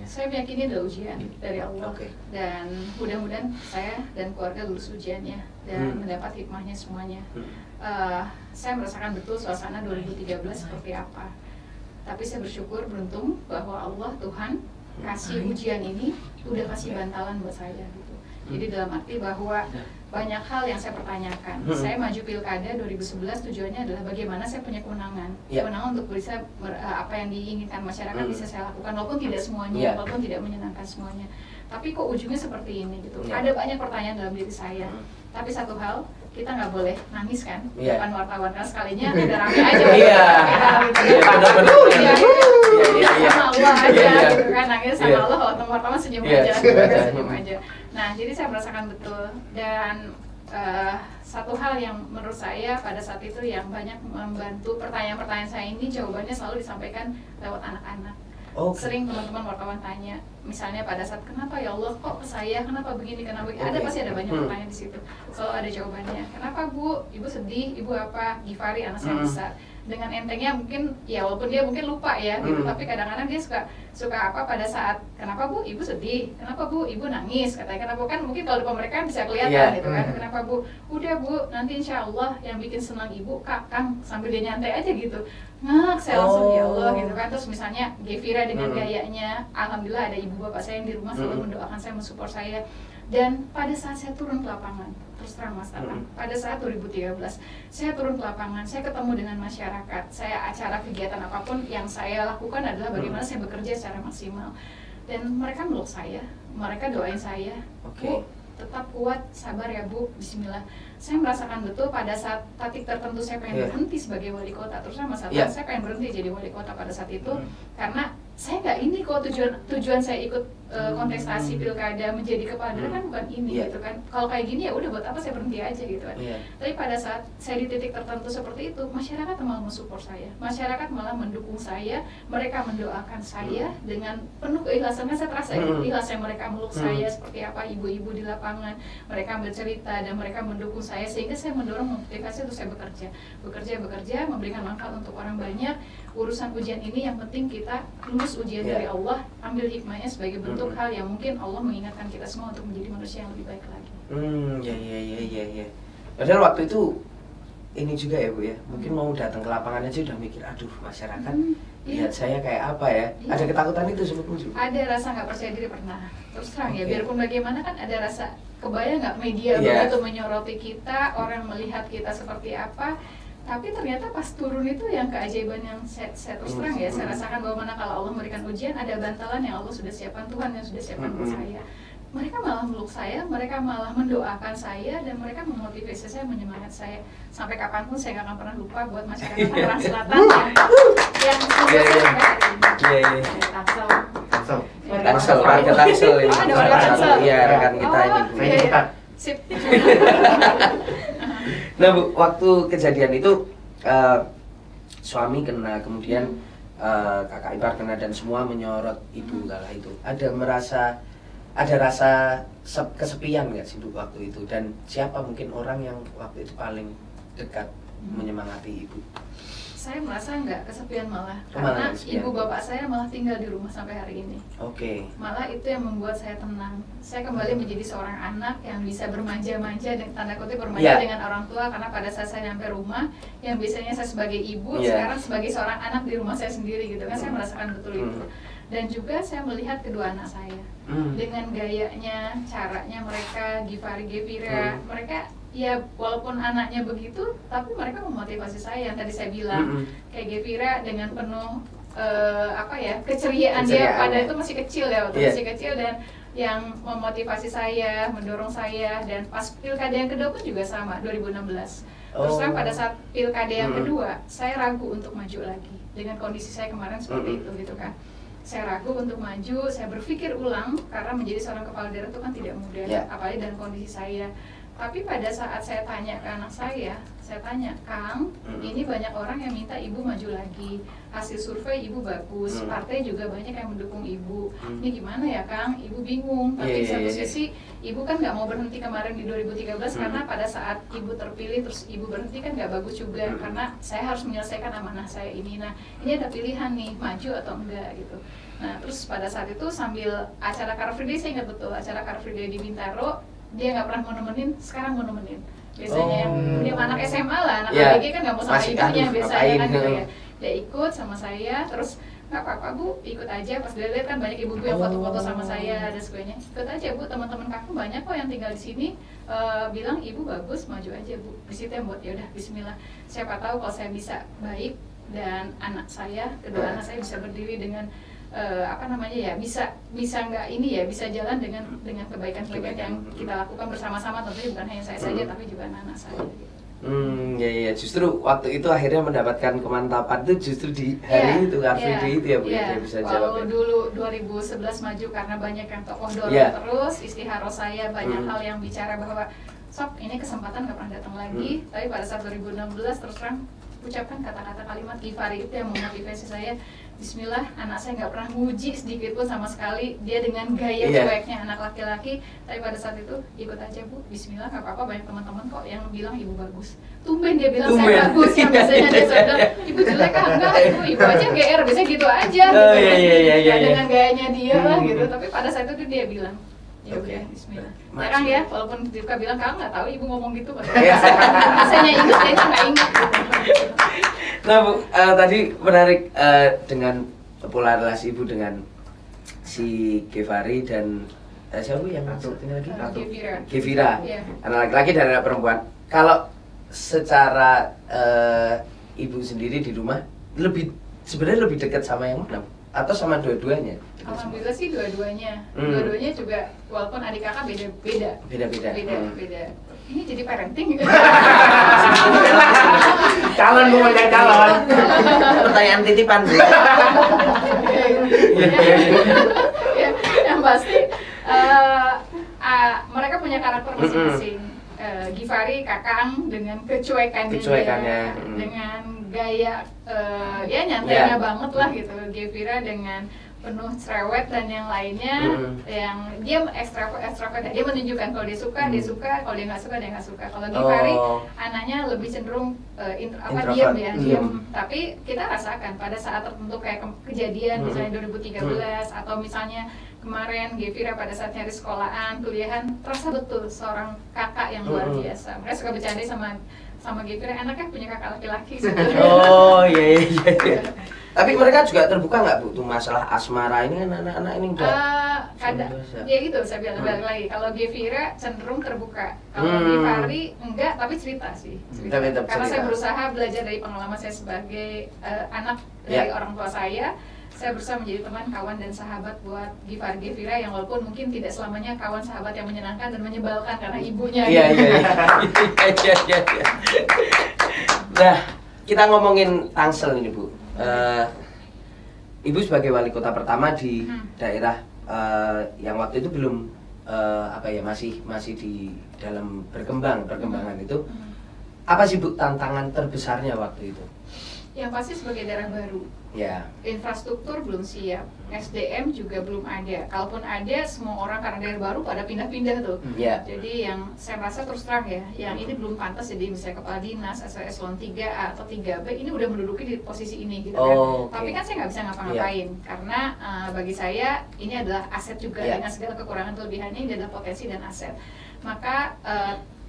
Saya meyakini ada ujian dari Allah, dan mudah-mudahan saya dan keluarga lulus ujiannya dan mendapat hikmahnya semuanya. Saya merasakan betul suasana 2013 seperti apa. Tapi saya bersyukur, beruntung bahwa Allah Tuhan kasih ujian ini, udah kasih bantalan buat saya gitu. Jadi dalam arti bahwa banyak hal yang saya pertanyakan. Saya maju pilkada 2011 tujuannya adalah bagaimana saya punya kewenangan, kewenangan untuk bisa apa yang diinginkan masyarakat bisa saya lakukan, walaupun tidak semuanya, walaupun tidak menyenangkan semuanya. Tapi kok ujungnya seperti ini gitu. Ada banyak pertanyaan dalam diri saya. Tapi satu hal, kita nggak boleh nangis kan Iya. depan wartawan, karena sekalinya ada rame aja Iya. Iya, benar-benar. Iya, Iya. sama Allah aja Iya. gitu kan, nangis sama Iya. Allah, kalau wartawan senyum Iya, aja, senyum aja. senyum aja. Nah, jadi saya merasakan betul. Dan satu hal yang menurut saya pada saat itu yang banyak membantu pertanyaan-pertanyaan saya ini, jawabannya selalu disampaikan lewat anak-anak. Sering teman-teman wartawan tanya, misalnya pada saat kenapa ya Allah kok ke saya, kenapa begini, kenapa begini, ada pasti ada banyak pertanyaan di situ. Selalu ada jawabannya. Kenapa Bu? Ibu sedih, Ibu apa? Gifari anak saya besar. Dengan entengnya mungkin ya walaupun dia mungkin lupa ya gitu, tapi kadang-kadang dia suka apa pada saat kenapa Bu Ibu sedih, kenapa Bu Ibu nangis, katanya kenapa, kan mungkin kalau di pemeriksaan bisa kelihatan gitu kan, kenapa Bu, udah Bu nanti insya Allah yang bikin senang Ibu Kang, sambil dia nyantai aja gitu, saya langsung ya Allah gitu kan. Terus misalnya Gevira dengan gayanya, alhamdulillah ada ibu bapak saya yang di rumah selalu mendoakan saya, mensupport saya. Dan pada saat saya turun ke lapangan, terus terang Mas Tatang, pada saat 2013 saya turun ke lapangan, saya ketemu dengan masyarakat, saya acara kegiatan apapun yang saya lakukan adalah bagaimana saya bekerja secara maksimal. Dan mereka meluk saya, mereka doain saya, Bu tetap kuat, sabar ya Bu, bismillah. Saya merasakan betul pada saat titik tertentu saya pengen berhenti sebagai wali kota, terus Mas Tatang, saya pengen berhenti jadi wali kota pada saat itu, karena saya nggak ini kok, tujuan saya ikut kontestasi pilkada menjadi kepala daerah kan bukan ini gitu kan. Kalau kayak gini ya udah, buat apa saya berhenti aja gitu kan. Tapi pada saat saya di titik tertentu seperti itu, masyarakat malah mensupport saya, masyarakat malah mendukung saya, mereka mendoakan saya dengan penuh keikhlasan. Saya terasa ikhlasnya mereka meluk saya seperti apa, ibu-ibu di lapangan, mereka bercerita dan mereka mendukung saya, sehingga saya mendorong motivasi untuk saya bekerja, memberikan manfaat untuk orang banyak. Urusan ujian ini yang penting kita lulus ujian dari Allah, ambil hikmahnya sebagai bentuk hal yang mungkin Allah mengingatkan kita semua untuk menjadi manusia yang lebih baik lagi. Ya. Padahal waktu itu ini juga ya Bu ya, mungkin mau datang ke lapangan aja udah mikir, aduh masyarakat lihat saya kayak apa ya, ada ketakutan itu sempat muncul. Ada rasa nggak percaya diri pernah, terus terang ya, biarpun bagaimana kan ada rasa, kebayang nggak media begitu menyoroti kita, orang melihat kita seperti apa. Tapi ternyata pas turun itu yang keajaiban yang saya terus terang ya, saya rasakan bahwa mana kalau Allah memberikan ujian, ada bantalan yang Allah sudah siapkan, Tuhan yang sudah siapkan buat saya. Mereka malah meluk saya, mereka malah mendoakan saya, dan mereka memotivasi saya, menyemangat saya. Sampai kapanpun saya nggak akan pernah lupa buat masyarakat Tangerang Selatan yang sudah saya sampai hari ini. Tangsel, warga Tangsel ini. Ada warga Tangsel. Iya, rekan kita ini. Sip. Nah Bu, waktu kejadian itu suami kena, kemudian kakak ipar kena, dan semua menyorot ibu kala itu. Ada rasa kesepian nggak sih Bu waktu itu? Dan siapa mungkin orang yang waktu itu paling dekat menyemangati ibu? Saya merasa nggak kesepian malah, karena ibu bapak saya malah tinggal di rumah sampai hari ini. Malah itu yang membuat saya tenang. Saya kembali menjadi seorang anak yang bisa bermanja-manja, tanda kutip bermanja dengan orang tua, karena pada saat saya nyampe rumah, yang biasanya saya sebagai ibu, sekarang sebagai seorang anak di rumah saya sendiri gitu kan, saya merasakan betul itu. Dan juga saya melihat kedua anak saya dengan gayanya, caranya mereka, Gevira, mereka ya walaupun anaknya begitu, tapi mereka memotivasi saya. Yang tadi saya bilang, kayak Gevira dengan penuh keceriaan dia, pada itu masih kecil ya, waktu masih kecil, dan yang memotivasi saya, mendorong saya. Dan pas pilkada yang kedua pun juga sama, 2016. Terus terang pada saat pilkada yang kedua, saya ragu untuk maju lagi dengan kondisi saya kemarin seperti itu gitu kan. Saya ragu untuk maju, saya berpikir ulang, karena menjadi seorang kepala daerah itu kan tidak mudah, apalagi dengan kondisi saya. Tapi pada saat saya tanya ke anak saya tanya, Kang, ini banyak orang yang minta ibu maju lagi, hasil survei ibu bagus, partai juga banyak yang mendukung ibu, ini gimana ya Kang? Ibu bingung, tapi di satu sisi ibu kan nggak mau berhenti kemarin di 2013, karena pada saat ibu terpilih terus ibu berhenti kan nggak bagus juga, karena saya harus menyelesaikan amanah saya ini. Nah, ini ada pilihan nih, maju atau enggak gitu. Nah, terus pada saat itu sambil acara Car Free Day, saya ingat betul, acara Car Free Day di Bintaro, dia nggak pernah mau nemenin, sekarang mau nemenin. Biasanya yang dia anak SMA lah, anak ABG kan nggak mau sama ibunya biasanya kan gitu ya. Dia ikut sama saya, terus nggak apa-apa Bu, ikut aja. Pas dia lihat kan banyak ibu-ibu yang foto-foto sama saya, ada sebagainya. Ikut aja Bu, teman-teman kakak banyak kok yang tinggal di sini, bilang ibu bagus, maju aja Bu. Di situ yang buat ya udah Bismillah. Siapa tahu kalau saya bisa baik dan anak saya, kedua anak saya bisa berdiri dengan apa namanya ya, bisa nggak ini ya, bisa jalan dengan kebaikan-kebaikan yang kita lakukan bersama-sama, tentunya bukan hanya saya saja tapi juga anak-anak saya gitu. Ya, justru waktu itu akhirnya mendapatkan kemantapan itu justru di hari itu, Car Free Day itu ya Bu, ya bisa jawab. Kalau dulu 2011 maju karena banyak yang tokoh dorong terus, istiharoh saya banyak hal yang bicara bahwa Sob, ini kesempatan nggak pernah datang lagi. Tapi pada saat 2016 terus terang ucapkan kata-kata kalimat Gifari itu yang memotivasi saya. Bismillah, anak saya nggak pernah muji sedikit pun sama sekali. Dia dengan gaya cueknya anak laki-laki. Tapi pada saat itu ikut aja Bu, Bismillah, nggak apa-apa, banyak teman-teman kok yang bilang ibu bagus. Tumben dia bilang saya bagus, yang biasanya dia bilang ibu jelek ah, enggak, ibu aja GR, biasanya gitu aja. Dengan gayanya dia lah gitu. Tapi pada saat itu dia bilang, ya udah, Bismillah. Jarang ya, walaupun Dirka bilang kamu nggak tahu ibu ngomong gitu, rasanya ingat, dia nggak ingat. Nah Bu, tadi menarik dengan popularitas Ibu dengan si Gifari dan siapa yang satunya lagi? Gifira. Anak laki-laki dan anak perempuan. Kalau secara Ibu sendiri di rumah sebenarnya lebih dekat sama yang mana? Atau sama dua-duanya? Alhamdulillah sih dua-duanya. Dua-duanya juga walaupun adik kakak beda-beda. Beda. Ini jadi parenting. Calon Bu, macam calon. Pertanyaan titipan Bu. Ya, yang pasti mereka punya karakter masing-masing. Gifari kakang dengan kecuekannya, dengan gaya ya nyantainya banget lah gitu. Gifira dengan penuh cerewet dan yang lainnya, yang dia ekstrovert, dia menunjukkan kalau dia suka, kalau dia nggak suka. Kalau Gifari anaknya lebih cenderung diam. Tapi kita rasakan pada saat tertentu kayak kejadian misalnya 2013 atau misalnya kemarin Gifira pada saat nyari sekolahan, kuliahan, terasa betul seorang kakak yang luar biasa. Mereka suka bercanda sama Gifira, anaknya punya kakak laki-laki. Iya. Tapi mereka juga terbuka nggak Bu, tuh masalah asmara ini kan anak-anak ini udah kadang ya gitu, saya bilang balik lagi. Kalau Gifira cenderung terbuka, kalau Gifari enggak, tapi cerita sih. Karena saya berusaha belajar dari pengalaman saya sebagai anak dari orang tua saya berusaha menjadi teman, kawan, dan sahabat buat Gifira yang walaupun mungkin tidak selamanya kawan sahabat yang menyenangkan dan menyebalkan karena ibunya. Iya. Nah, kita ngomongin Tangsel ini Bu. Ibu sebagai wali kota pertama di daerah yang waktu itu belum masih di dalam perkembangan itu, apa sih Bu tantangan terbesarnya waktu itu? Yang pasti sebagai daerah baru, infrastruktur belum siap, SDM juga belum ada. Kalaupun ada, semua orang karena daerah baru pada pindah-pindah tuh. Jadi yang saya merasa terus terang ya, yang ini belum pantas jadi misalnya kepala dinas, eselon 3A atau 3B ini udah menduduki di posisi ini gitu kan. Tapi kan saya nggak bisa ngapa-ngapain karena bagi saya ini adalah aset juga dengan segala kekurangan kelebihannya, ini adalah potensi dan aset. Maka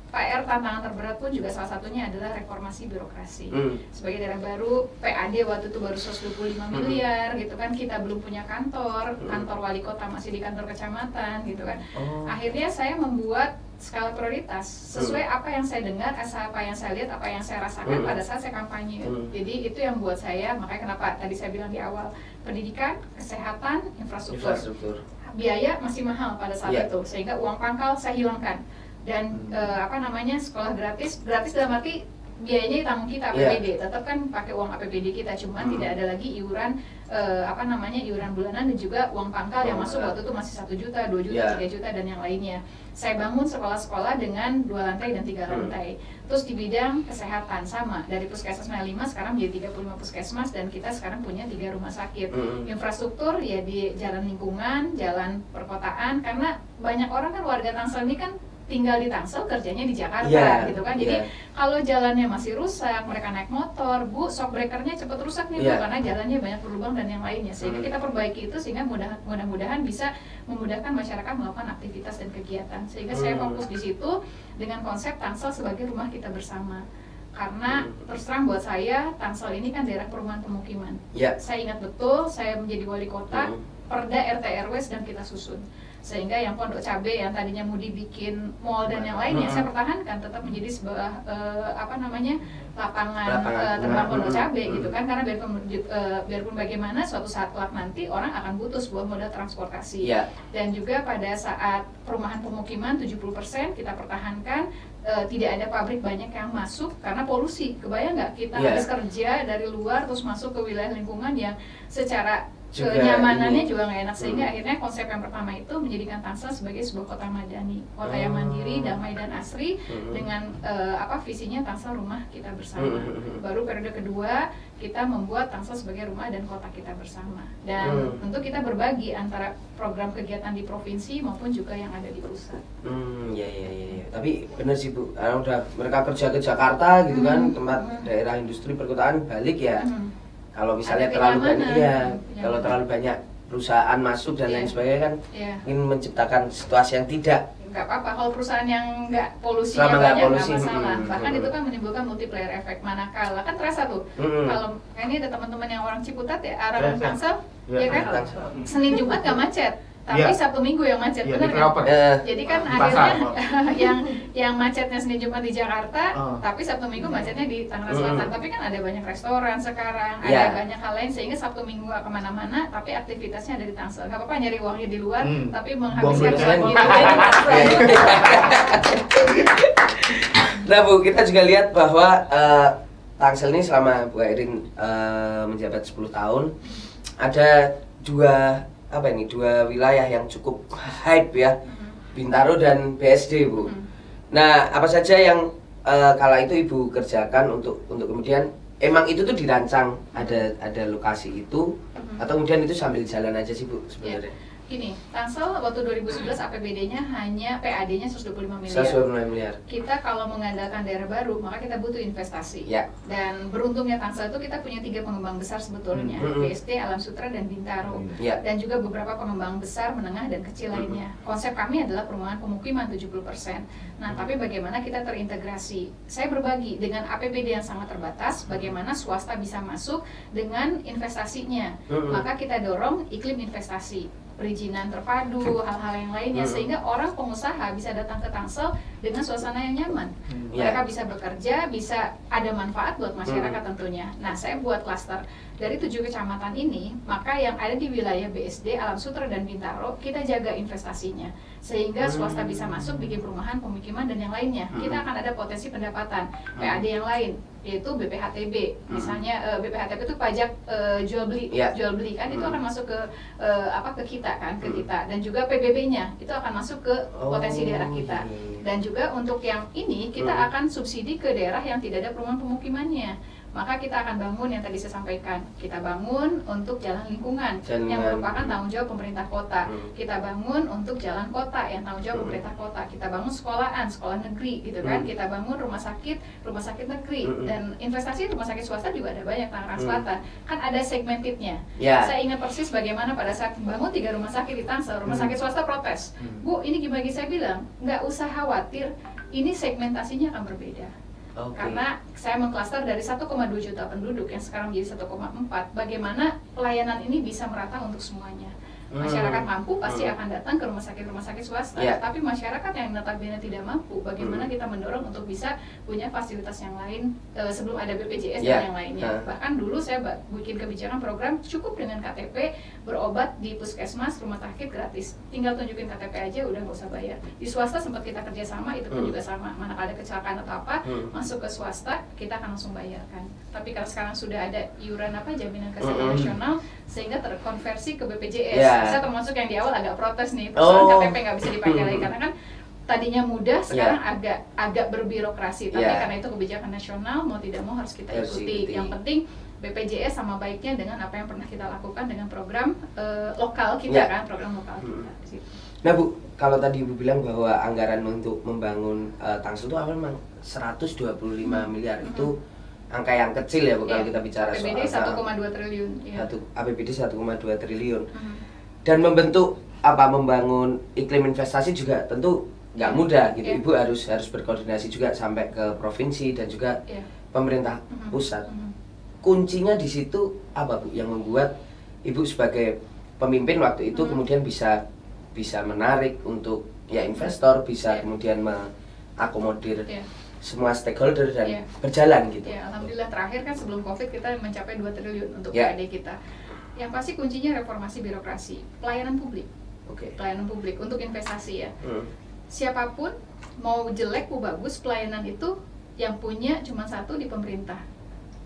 PR tantangan terberat pun juga salah satunya adalah reformasi birokrasi. Sebagai daerah baru, PAD waktu itu baru 125 miliar gitu kan, kita belum punya kantor wali kota masih di kantor kecamatan gitu kan. Akhirnya saya membuat skala prioritas sesuai apa yang saya dengar, apa yang saya lihat, apa yang saya rasakan pada saat saya kampanye. Jadi itu yang buat saya, makanya kenapa tadi saya bilang di awal, pendidikan, kesehatan, infrastruktur. Biaya masih mahal pada saat itu, sehingga uang pangkal saya hilangkan. Dan sekolah gratis dalam arti biayanya ditanggung kita APBD, tetap kan pakai uang APBD kita, cuman tidak ada lagi iuran iuran bulanan dan juga uang pangkal yang masuk waktu itu masih 1 juta, 2 juta, 3 juta dan yang lainnya. Saya bangun sekolah-sekolah dengan 2 lantai dan 3 lantai. Terus di bidang kesehatan sama, dari puskesmas 5 sekarang menjadi 35 puskesmas dan kita sekarang punya 3 rumah sakit. Infrastruktur ya di jalan lingkungan, jalan perkotaan, karena banyak orang kan warga Tangsel ini kan tinggal di Tangsel, kerjanya di Jakarta gitu kan. Jadi kalau jalannya masih rusak, mereka naik motor, Bu, shock breakernya cepet rusak nih Bu, karena jalannya banyak berlubang dan yang lainnya. Sehingga kita perbaiki itu sehingga mudah-mudahan bisa memudahkan masyarakat melakukan aktivitas dan kegiatan. Sehingga saya fokus di situ dengan konsep Tangsel sebagai rumah kita bersama. Karena terus terang buat saya, Tangsel ini kan daerah perumahan pemukiman. Saya ingat betul, saya menjadi wali kota, Perda RT RW sedang kita susun. sehingga yang Pondok Cabe yang tadinya mau dibikin mall dan yang lainnya saya pertahankan tetap menjadi sebuah lapangan terbang Pondok Cabe gitu kan, karena biarpun bagaimana suatu saat kelak nanti orang akan butuh sebuah moda transportasi. Dan juga pada saat perumahan pemukiman 70% kita pertahankan, tidak ada pabrik banyak yang masuk karena polusi. Kebayang nggak kita habis kerja dari luar terus masuk ke wilayah lingkungan yang secara kenyamanannya juga nggak enak, sehingga akhirnya konsep yang pertama itu menjadikan Tangsel sebagai sebuah kota madani, kota yang mandiri, damai dan asri dengan visinya Tangsel rumah kita bersama. Baru periode kedua kita membuat Tangsel sebagai rumah dan kota kita bersama, dan tentu kita berbagi antara program kegiatan di provinsi maupun juga yang ada di pusat. Ya. Tapi benar sih Bu, udah mereka kerja ke Jakarta gitu kan, tempat daerah industri perkotaan, balik ya. Kalau misalnya kalau terlalu banyak perusahaan masuk dan lain sebagainya kan ingin menciptakan situasi yang tidak. Nggak apa-apa, kalau perusahaan yang nggak polusinya banyak nggak masalah. Bahkan itu kan menimbulkan multiplier efek, manakala kan terasa tuh. Kalau ini ada teman-teman yang orang Ciputat ya, arah Tangsel, ya kan, Senin Jumat nggak macet. Tapi Sabtu Minggu yang macet, benar kan? Jadi kan akhirnya yang macetnya Senin Jumat di Jakarta, tapi Sabtu Minggu macetnya di Tangerang Selatan. Tapi kan ada banyak restoran sekarang, ada banyak hal lain, sehingga Sabtu Minggu nggak kemana-mana, tapi aktivitasnya ada di Tangsel. Nggak apa-apa nyari uangnya di luar, tapi menghabiskan uang gitu. Nah Bu, kita juga lihat bahwa Tangsel ini selama Bu Airin menjabat 10 tahun, ada dua wilayah yang cukup hype ya, Bintaro dan BSD Bu. Nah, apa saja yang kala itu Ibu kerjakan untuk kemudian emang itu tuh dirancang ada lokasi itu, atau kemudian itu sambil jalan aja sih Bu sebenarnya? Gini, Tangsel waktu 2011 APBD-nya hanya PAD-nya 125 miliar. 125 miliar. Kita kalau mengandalkan daerah baru, maka kita butuh investasi. Dan beruntungnya Tangsel itu kita punya 3 pengembang besar sebetulnya, BSD, Alam Sutra, dan Bintaro. Dan juga beberapa pengembang besar, menengah, dan kecil lainnya. Konsep kami adalah perumahan pemukiman 70%. Nah, tapi bagaimana kita terintegrasi? Saya berbagi dengan APBD yang sangat terbatas, bagaimana swasta bisa masuk dengan investasinya. Maka kita dorong iklim investasi, perizinan terpadu, hal-hal yang lainnya, sehingga orang pengusaha bisa datang ke Tangsel dengan suasana yang nyaman. Mereka bisa bekerja, bisa ada manfaat buat masyarakat tentunya. Nah, saya buat klaster dari 7 kecamatan ini, maka yang ada di wilayah BSD, Alam Sutra, dan Bintaro, kita jaga investasinya, sehingga swasta bisa masuk, bikin perumahan, pemukiman, dan yang lainnya. Kita akan ada potensi pendapatan PAD yang lain, yaitu BPHTB. Misalnya BPHTB itu pajak jual beli kan, itu akan masuk ke kita kan, ke kita, dan juga PBB-nya itu akan masuk ke potensi daerah kita. Dan juga untuk yang ini kita akan subsidi ke daerah yang tidak ada perumahan pemukimannya. Maka kita akan bangun yang tadi saya sampaikan, kita bangun untuk jalan lingkungan yang merupakan tanggung jawab pemerintah kota. Kita bangun untuk jalan kota yang tanggung jawab pemerintah kota. Kita bangun sekolahan, sekolah negeri gitu kan. Kita bangun rumah sakit negeri. Dan investasi rumah sakit swasta juga ada banyak, Tangerang Selatan. Kan ada segmentednya. Saya ingat persis bagaimana pada saat bangun 3 rumah sakit di Tangsel, rumah sakit swasta protes. Bu, ini gimana? Saya bilang, nggak usah khawatir, ini segmentasinya akan berbeda. Karena saya mengklaster dari 1,2 juta penduduk yang sekarang menjadi 1,4. Bagaimana pelayanan ini bisa merata untuk semuanya? Masyarakat mampu pasti akan datang ke rumah sakit swasta. Tapi masyarakat yang notabene tidak mampu, bagaimana kita mendorong untuk bisa punya fasilitas yang lain sebelum ada BPJS dan yang lainnya. Bahkan dulu saya bikin kebijakan program cukup dengan KTP, berobat di puskesmas, rumah sakit gratis. Tinggal tunjukin KTP aja, udah nggak usah bayar. Di swasta sempat kita kerjasama, itu pun juga sama. Manakala ada kecelakaan atau apa, masuk ke swasta, kita akan langsung bayarkan. Tapi kalau sekarang sudah ada iuran jaminan kesehatan nasional, sehingga terkonversi ke BPJS. Saya termasuk yang di awal agak protes nih, persoalan KTP nggak bisa dipakai lagi, karena kan tadinya mudah, sekarang agak berbirokrasi. Tapi karena itu kebijakan nasional, mau tidak mau harus kita ikuti. Yang penting BPJS sama baiknya dengan apa yang pernah kita lakukan dengan program lokal kita kan, program lokal kita. Nah Bu, kalau tadi Ibu bilang bahwa anggaran untuk membangun Tangsel itu memang 125 miliar, itu angka yang kecil ya Bu, kalau kita bicara APBD soal 1,2 triliun. APBD 1,2 triliun. Dan membangun iklim investasi juga tentu nggak mudah gitu. Ibu harus berkoordinasi juga sampai ke provinsi dan juga pemerintah pusat. Kuncinya di situ apa Bu yang membuat Ibu sebagai pemimpin waktu itu kemudian bisa bisa menarik untuk ya investor, bisa kemudian mengakomodir semua stakeholder dan berjalan gitu. Ya, alhamdulillah terakhir kan sebelum Covid kita mencapai 2 triliun untuk PAD kita. Yang pasti kuncinya reformasi birokrasi, pelayanan publik. Pelayanan publik untuk investasi ya. Siapapun mau jelek mau bagus, pelayanan itu yang punya cuma satu di pemerintah.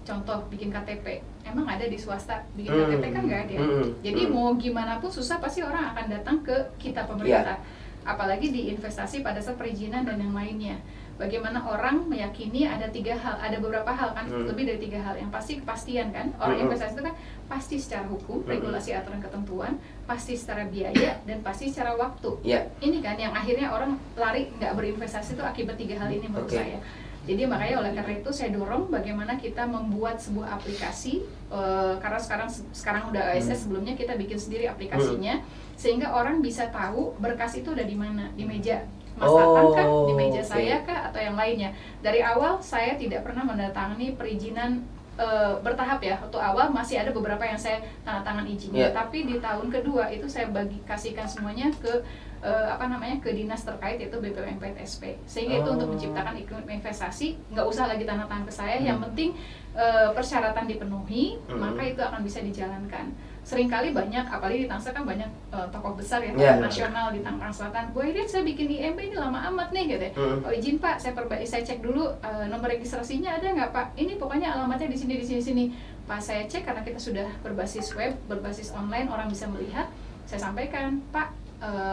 Contoh bikin KTP, emang ada di swasta bikin KTP kan nggak ada. Jadi mau gimana pun susah pasti orang akan datang ke kita pemerintah. Apalagi di investasi pada saat perizinan dan yang lainnya. Bagaimana orang meyakini ada 3 hal, ada beberapa hal kan, lebih dari 3 hal. Yang pasti kepastian kan, orang investasi itu kan pasti secara hukum, regulasi, aturan, ketentuan, pasti secara biaya, dan pasti secara waktu. Ini kan yang akhirnya orang lari nggak berinvestasi itu akibat 3 hal ini menurut saya. Jadi makanya oleh karena itu saya dorong bagaimana kita membuat sebuah aplikasi, karena sekarang udah ASS, sebelumnya kita bikin sendiri aplikasinya, sehingga orang bisa tahu berkas itu udah di mana, di meja Mas Tatang kah, di meja saya kah, atau yang lainnya. Dari awal saya tidak pernah menandatangani perizinan bertahap ya. Waktu awal masih ada beberapa yang saya tanda tangan izinnya, tapi di tahun kedua itu saya kasihkan semuanya ke ke dinas terkait, yaitu BPOM PTSP, sehingga itu untuk menciptakan iklim investasi nggak usah lagi tanda tangan ke saya, yang penting persyaratan dipenuhi, maka itu akan bisa dijalankan. Seringkali banyak, apalagi di Tangsel kan banyak tokoh besar ya, nasional di Tangerang Selatan. Bu Irit, saya bikin IMB ini lama amat nih gitu ya. Oh izin Pak, saya cek dulu nomor registrasinya ada nggak Pak? Ini pokoknya alamatnya di sini. Pas saya cek, karena kita sudah berbasis web, berbasis online, orang bisa melihat. Saya sampaikan, Pak,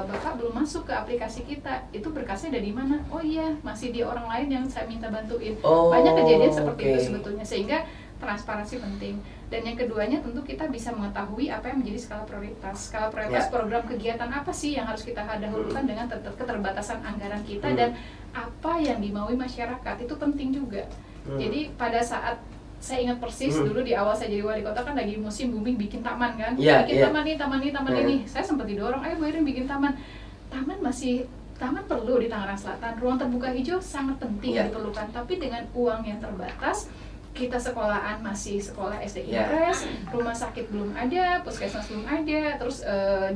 Bapak belum masuk ke aplikasi kita, itu berkasnya ada di mana? Oh iya, masih di orang lain yang saya minta bantuin. Banyak kejadian seperti itu sebetulnya, sehingga transparansi penting. Dan yang keduanya tentu kita bisa mengetahui apa yang menjadi skala prioritas. Skala prioritas program kegiatan apa sih yang harus kita dahulukan dengan keterbatasan anggaran kita, dan apa yang dimaui masyarakat, itu penting juga. Jadi pada saat saya ingat persis dulu di awal saya jadi wali kota kan lagi musim booming bikin taman kan, taman ini. Saya sempat didorong, ayo Bu Irin bikin taman. Taman perlu di Tangerang Selatan, ruang terbuka hijau sangat penting diperlukan, tapi dengan uang yang terbatas. Kita sekolahan masih sekolah SD Impres, rumah sakit belum ada, puskesmas belum ada, terus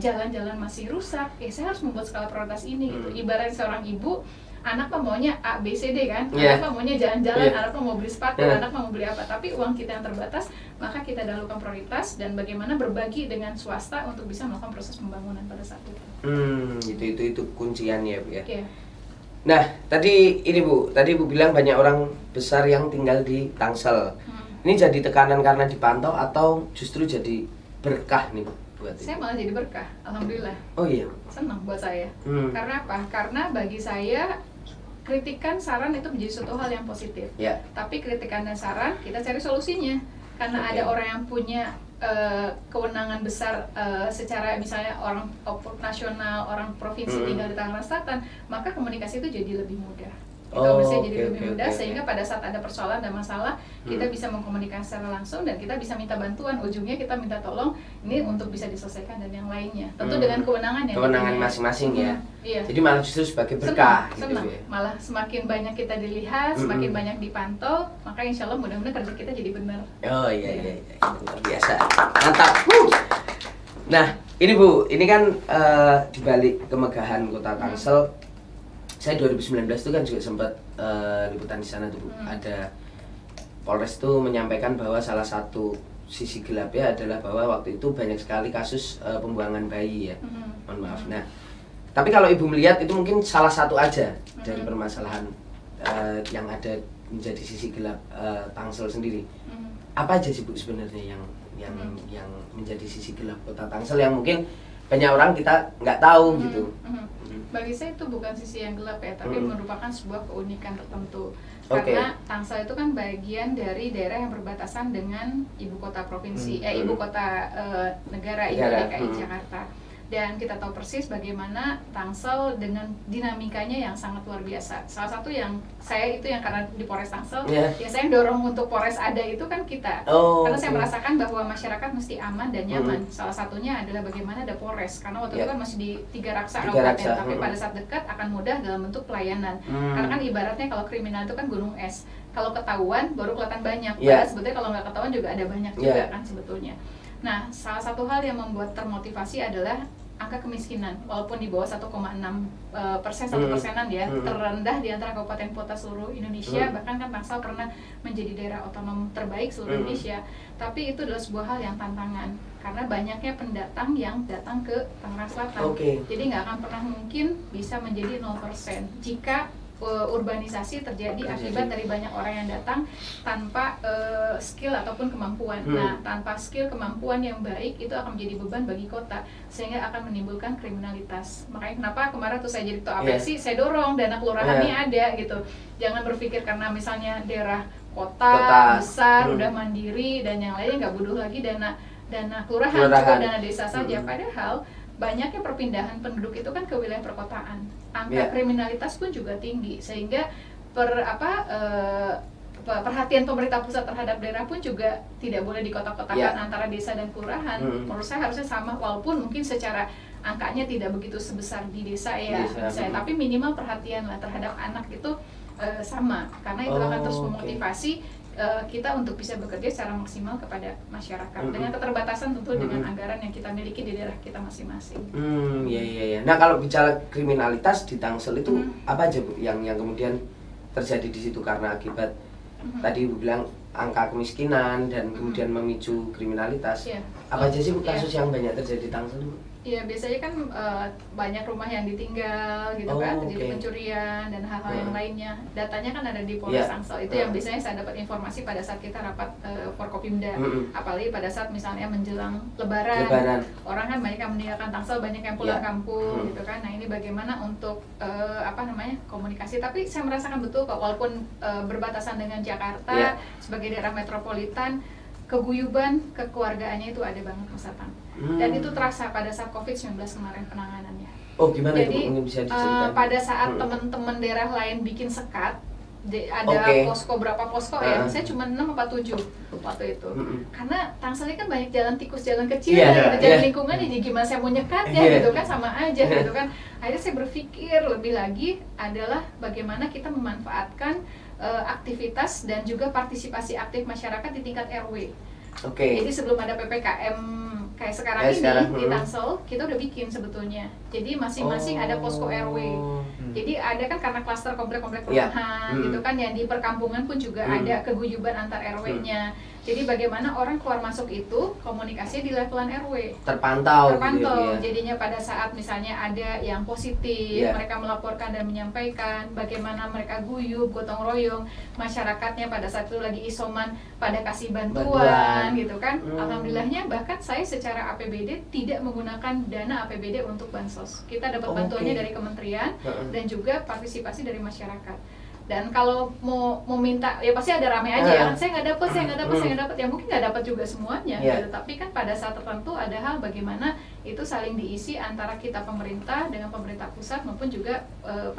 jalan-jalan masih rusak. Saya harus membuat skala prioritas ini gitu. Ibarat seorang ibu, anak mah maunya A, B, C, D kan, anak mah maunya jalan-jalan, anak mah mau beli sepatu, anak mah mau beli apa, tapi uang kita yang terbatas, maka kita dahulukan prioritas dan bagaimana berbagi dengan swasta untuk bisa melakukan proses pembangunan pada saat itu. Itu kunciannya Bu ya. Nah, tadi Bu bilang banyak orang besar yang tinggal di Tangsel. Ini jadi tekanan karena dipantau atau justru jadi berkah nih buat Saya malah jadi berkah, alhamdulillah. Oh iya. Senang buat saya. Karena apa? Karena bagi saya kritikan, saran itu menjadi suatu hal yang positif. Tapi kritikan dan saran kita cari solusinya. Karena ada orang yang punya kewenangan besar secara misalnya orang nasional, orang provinsi tinggal di Tangerang Selatan, maka komunikasi itu jadi lebih mudah. Itu bisa jadi lebih mudah, sehingga pada saat ada persoalan dan masalah kita bisa mengkomunikasi secara langsung dan kita bisa minta bantuan, ujungnya kita minta tolong ini untuk bisa diselesaikan dan yang lainnya. Tentu dengan kewenangan masing-masing ya. Jadi malah justru sebagai berkah senang. Gitu ya. Malah semakin banyak kita dilihat, semakin banyak dipantau, maka insya Allah mudah-mudahan kerja kita jadi benar. Oh iya. Luar biasa. Mantap. Nah, ini Bu, ini kan di balik kemegahan Kota Tangsel, saya 2019 itu kan juga sempat liputan di sana tuh Bu. Ada Polres tuh menyampaikan bahwa salah satu sisi gelapnya adalah bahwa waktu itu banyak sekali kasus pembuangan bayi ya. Mohon maaf. Nah, tapi kalau Ibu melihat itu mungkin salah satu aja dari permasalahan yang ada menjadi sisi gelap Tangsel sendiri. Apa aja sih Bu sebenarnya yang menjadi sisi gelap Kota Tangsel yang mungkin banyak orang kita nggak tahu gitu? Bagi saya itu bukan sisi yang gelap ya, tapi merupakan sebuah keunikan tertentu. Karena Tangsel itu kan bagian dari daerah yang berbatasan dengan ibu kota provinsi, ibu kota negara DKI Jakarta. Dan kita tahu persis bagaimana Tangsel dengan dinamikanya yang sangat luar biasa. Salah satu yang saya itu yang karena di Polres Tangsel, ya saya dorong untuk Polres ada itu kan kita. Karena saya merasakan bahwa masyarakat mesti aman dan nyaman. Salah satunya adalah bagaimana ada Polres. Karena waktu itu kan masih di Tiga Raksa kabupaten, tapi pada saat dekat akan mudah dalam bentuk pelayanan. Karena kan ibaratnya kalau kriminal itu kan gunung es. Kalau ketahuan baru kelihatan banyak. Padahal sebetulnya kalau nggak ketahuan juga ada banyak juga kan sebetulnya. Nah, salah satu hal yang membuat termotivasi adalah angka kemiskinan, walaupun di bawah 1,6%, 1%-an ya, terendah di antara kabupaten kota seluruh Indonesia. Bahkan kan Tangsel pernah menjadi daerah otonom terbaik seluruh Indonesia. Tapi itu adalah sebuah hal yang tantangan, karena banyaknya pendatang yang datang ke Tangerang Selatan. Jadi nggak akan pernah mungkin bisa menjadi 0% jika urbanisasi terjadi akibat dari banyak orang yang datang tanpa skill ataupun kemampuan. Nah, tanpa skill kemampuan yang baik itu akan menjadi beban bagi kota, sehingga akan menimbulkan kriminalitas. Makanya kenapa kemarin tuh saya jadi ketua APSI, saya dorong dana kelurahan ini ada gitu. Jangan berpikir karena misalnya daerah kota besar udah mandiri dan yang lainnya nggak butuh lagi dana kelurahan, cukup dana desa saja. Padahal banyaknya perpindahan penduduk itu kan ke wilayah perkotaan, angka kriminalitas pun juga tinggi, sehingga perhatian pemerintah pusat terhadap daerah pun juga tidak boleh dikotak-kotakan antara desa dan kelurahan. Menurut saya harusnya sama, walaupun mungkin secara angkanya tidak begitu sebesar di desa ya, tapi minimal perhatian lah terhadap anak itu sama, karena itu akan terus memotivasi kita untuk bisa bekerja secara maksimal kepada masyarakat dengan keterbatasan tentu dengan anggaran yang kita miliki di daerah kita masing-masing. Iya. Nah, kalau bicara kriminalitas di Tangsel itu apa aja Bu yang kemudian terjadi di situ karena akibat tadi Bu bilang angka kemiskinan dan kemudian memicu kriminalitas. Apa aja sih Bu kasus yang banyak terjadi di Tangsel Bu? Iya, biasanya kan banyak rumah yang ditinggal gitu kan, terjadi pencurian dan hal-hal yang lainnya. Datanya kan ada di Polres Tangsel. Itu yang biasanya saya dapat informasi pada saat kita rapat Forkopimda. Apalagi pada saat misalnya menjelang Lebaran. Orang kan banyak yang meninggalkan Tangsel, banyak yang pulang kampung gitu kan. Nah, ini bagaimana untuk komunikasi. Tapi saya merasakan betul kok, walaupun berbatasan dengan Jakarta sebagai daerah metropolitan, keguyuban kekeluargaannya itu ada banget Mas Atang. Dan itu terasa pada saat COVID-19 kemarin penanganannya. Gimana itu? Mungkin bisa diceritakan. Pada saat teman-teman daerah lain bikin sekat, ada posko, berapa posko ya, saya cuma 6 atau 7 waktu itu. Karena Tangsel ini kan banyak jalan tikus, jalan kecil, jalan lingkungan, jadi gimana saya mau nyekatnya gitu kan, sama aja gitu kan. Akhirnya saya berpikir lebih lagi adalah bagaimana kita memanfaatkan aktivitas dan juga partisipasi aktif masyarakat di tingkat RW. Jadi sebelum ada PPKM kayak sekarang ini di Tangsel, kita udah bikin sebetulnya. Jadi masing-masing ada posko RW. Jadi ada kan karena klaster komplek-komplek perumahan gitu kan, yang di perkampungan pun juga ada keguyuban antar RW-nya. Jadi bagaimana orang keluar masuk itu komunikasinya di levelan RW terpantau gitu, jadinya pada saat misalnya ada yang positif mereka melaporkan dan menyampaikan, bagaimana mereka guyup gotong royong, masyarakatnya pada saat itu lagi isoman pada kasih bantuan gitu kan. Alhamdulillahnya bahkan saya secara APBD tidak menggunakan dana APBD untuk bansos, kita dapat bantuannya dari kementerian dan juga partisipasi dari masyarakat. Dan kalau mau minta ya pasti ada rame aja ya kan, saya nggak dapat, ya mungkin nggak dapat juga semuanya gitu. Tapi kan pada saat tertentu ada hal bagaimana itu saling diisi antara kita pemerintah dengan pemerintah pusat maupun juga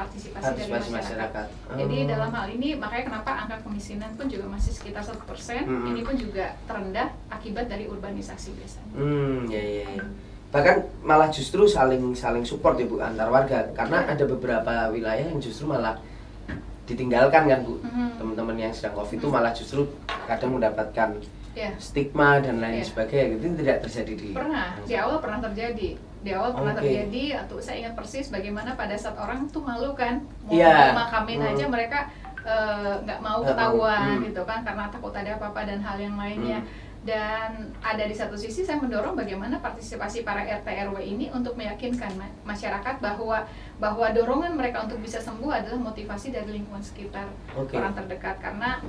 partisipasi dari masyarakat. Jadi dalam hal ini makanya kenapa angka kemiskinan pun juga masih sekitar 1%, ini pun juga terendah akibat dari urbanisasi biasanya. Bahkan malah justru saling support ya Bu antar warga, karena ada beberapa wilayah yang justru malah ditinggalkan kan Bu, teman-teman yang sedang COVID itu malah justru kadang mendapatkan stigma dan lain sebagainya. Itu tidak terjadi di awal pernah terjadi. Atau saya ingat persis bagaimana pada saat orang tuh malu kan mau makamin aja mereka nggak mau ketahuan gitu kan, karena takut ada apa-apa dan hal yang lainnya. Dan ada di satu sisi saya mendorong bagaimana partisipasi para RT RW ini untuk meyakinkan masyarakat bahwa dorongan mereka untuk bisa sembuh adalah motivasi dari lingkungan sekitar, orang terdekat. Karena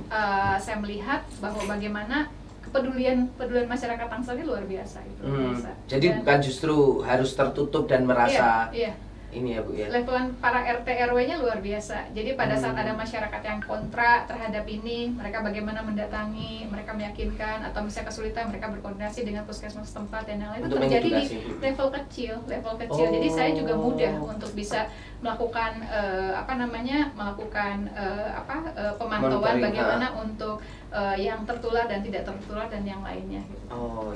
saya melihat bahwa bagaimana kepedulian masyarakat Tangsel ini luar biasa itu. Jadi bukan justru harus tertutup dan merasa ini ya Bu ya. Levelan para RT RW-nya luar biasa. Jadi pada saat ada masyarakat yang kontra terhadap ini, mereka bagaimana mendatangi, mereka meyakinkan, atau misalnya kesulitan mereka berkoordinasi dengan puskesmas setempat dan yang lain, itu terjadi di level kecil. Jadi saya juga mudah untuk bisa melakukan pemantauan bagaimana untuk yang tertular dan tidak tertular dan yang lainnya gitu.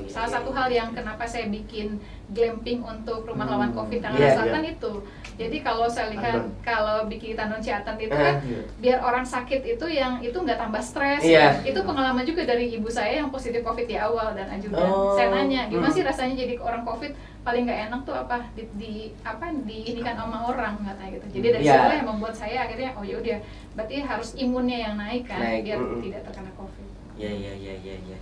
Salah satu hal yang kenapa saya bikin glamping untuk rumah lawan COVID Tangerang Selatan itu. Jadi kalau saya lihat kalau bikin Tandon Ciatan itu kan biar orang sakit itu yang itu nggak tambah stres. Itu pengalaman juga dari ibu saya yang positif COVID di awal dan ajudan. Saya nanya, gimana sih rasanya jadi orang COVID paling nggak enak tuh apa diinikan sama orang katanya gitu. Jadi dari situ yang membuat saya akhirnya oh ya udah berarti harus imunnya yang naik kan biar tidak terkena COVID. Iya.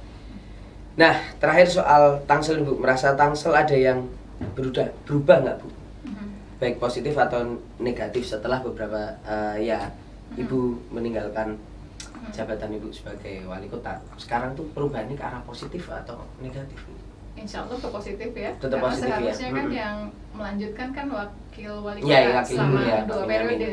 Nah, terakhir soal Tangsel Bu, merasa Tangsel ada yang berubah nggak Bu? Baik positif atau negatif setelah beberapa Ibu meninggalkan jabatan Ibu sebagai wali kota. Sekarang tuh perubahannya ke arah positif atau negatif Bu? Insya Allah ke positif ya. Tetap karena positif seharusnya ya. kan yang melanjutkan kan wakil wali kota selama 2 periode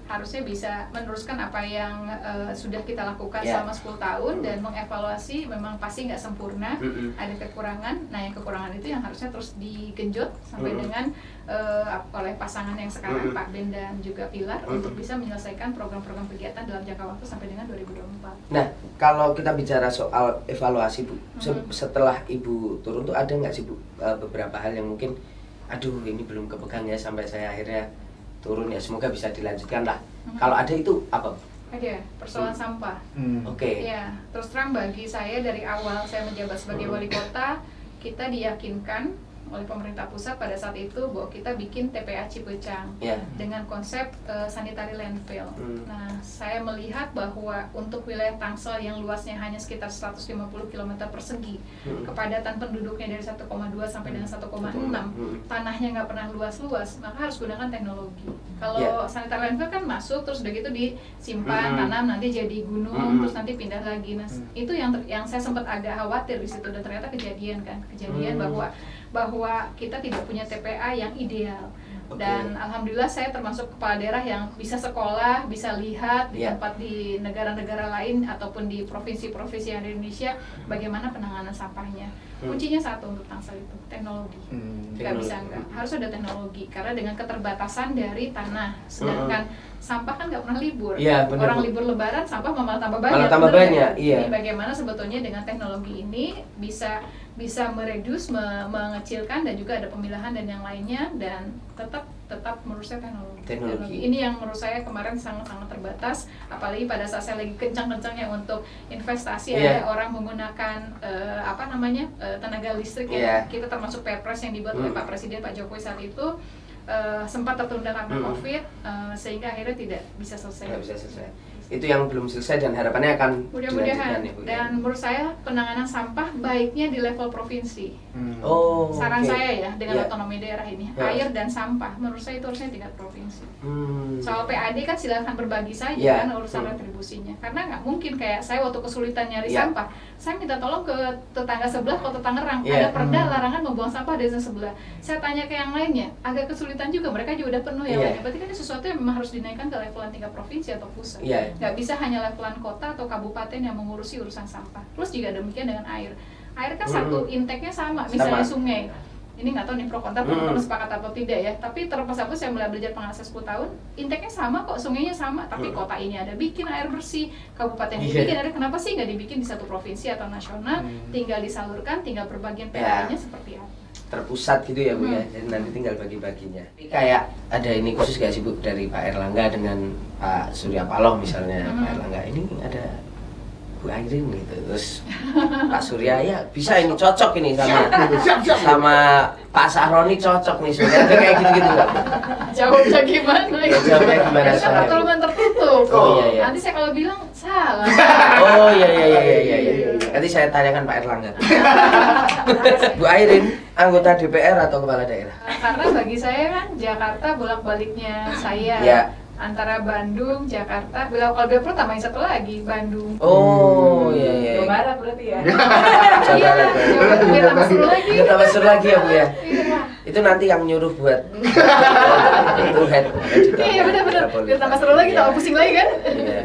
harusnya bisa meneruskan apa yang sudah kita lakukan selama 10 tahun dan mengevaluasi. Memang pasti nggak sempurna, ada kekurangan. Nah yang kekurangan itu yang harusnya terus digenjot sampai dengan oleh pasangan yang sekarang Pak Ben dan juga Pilar untuk bisa menyelesaikan program-program kegiatan dalam jangka waktu sampai dengan 2024. Nah kalau kita bicara soal evaluasi Bu, setelah Ibu turun tuh ada nggak sih Bu beberapa hal yang mungkin aduh ini belum kepegang ya sampai saya akhirnya turun ya, semoga bisa dilanjutkan lah. Kalau ada itu apa? Ada persoalan sampah. Oke. Ya, terus terang bagi saya dari awal saya menjabat sebagai wali kota, kita diyakinkan oleh pemerintah pusat pada saat itu bahwa kita bikin TPA Cipecang dengan konsep sanitary landfill. Nah, saya melihat bahwa untuk wilayah Tangsel yang luasnya hanya sekitar 150 km persegi, kepadatan penduduknya dari 1,2 sampai dengan 1,6, tanahnya nggak pernah luas-luas, maka harus gunakan teknologi. Kalau sanitary landfill kan masuk terus udah gitu disimpan, tanam, nanti jadi gunung, terus nanti pindah lagi. Nah, itu yang saya sempat agak khawatir di situ dan ternyata kejadian bahwa kita tidak punya TPA yang ideal. Dan alhamdulillah saya termasuk kepala daerah yang bisa sekolah, bisa lihat di tempat di negara-negara lain ataupun di provinsi-provinsi yang ada di Indonesia bagaimana penanganan sampahnya. Kuncinya satu untuk Tangsel itu teknologi. Nggak bisa enggak, harus ada teknologi karena dengan keterbatasan dari tanah. Sedangkan sampah kan nggak pernah libur. Orang libur Lebaran sampah malah tambah banyak. Jadi bagaimana sebetulnya dengan teknologi ini bisa mereduce, mengecilkan dan juga ada pemilahan dan yang lainnya dan tetap menurut saya teknologi. Ini yang menurut saya kemarin sangat-sangat terbatas, apalagi pada saat saya lagi kencang-kencangnya untuk investasi ada orang menggunakan tenaga listrik kita termasuk Perpres yang dibuat oleh Pak Presiden Pak Jokowi saat itu sempat tertunda karena COVID sehingga akhirnya tidak bisa selesai. Itu yang belum selesai dan harapannya akan mudah-mudahan ya, Bu. Dan menurut saya penanganan sampah baiknya di level provinsi. Saran saya ya dengan otonomi daerah ini, air dan sampah menurut saya itu harusnya tingkat provinsi. Soal PAD kan silakan berbagi saja kan urusan retribusinya. Karena nggak mungkin kayak saya waktu kesulitan nyari sampah, saya minta tolong ke tetangga sebelah Kota Tangerang, ada perda larangan membuang sampah di desa sebelah. Saya tanya ke yang lainnya, agak kesulitan juga, mereka juga udah penuh yang lainnya. Berarti kan ini sesuatu yang memang harus dinaikkan ke levelan tingkat provinsi atau pusat. Nggak bisa hanya levelan kota atau kabupaten yang mengurusi urusan sampah. Plus juga demikian dengan air. Air kan satu intake-nya sama, misalnya sungai. Ini nggak tahu nih pro kontra teman-teman sepakat atau tidak ya. Tapi terlepas aku saya mulai belajar pengalaman 10 tahun, intake-nya sama kok, sungainya sama. Tapi kota ini ada bikin air bersih, kabupaten ini bikin air. Kenapa sih nggak dibikin di satu provinsi atau nasional? Tinggal disalurkan, tinggal perbagian PAD-nya seperti apa? Terpusat gitu ya Bu ya, jadi nanti tinggal bagi-baginya. Kayak ada ini khusus gak sih Bu dari Pak Erlangga dengan Pak Surya Paloh misalnya. Pak Erlangga ini ada Bu Airin gitu, terus Pak Surya ya bisa ini cocok ini sama Pak Sahroni cocok nih sebenarnya kayak gitu-gitu nggak? Jawabnya gimana? Jawabnya gimana? Itu kan pertolongan tertutup. Iya. Nanti saya kalau bilang salah. Iya. Nanti saya tanyakan Pak Erlangga. Bu Airin, anggota DPR atau kepala daerah? Karena bagi saya kan Jakarta bolak-baliknya saya. Antara Bandung, Jakarta, kalau Bepro tambahin satu lagi, Bandung. Iya. Jawa Barat berarti ya. Jawa Barat. Biar tambah seru lagi. Biar tambah seru lagi ya Bu ya. Iya. Itu nanti yang nyuruh buat itu head. Iya benar. Biar tambah seru lagi, tambah pusing lagi kan. Iya.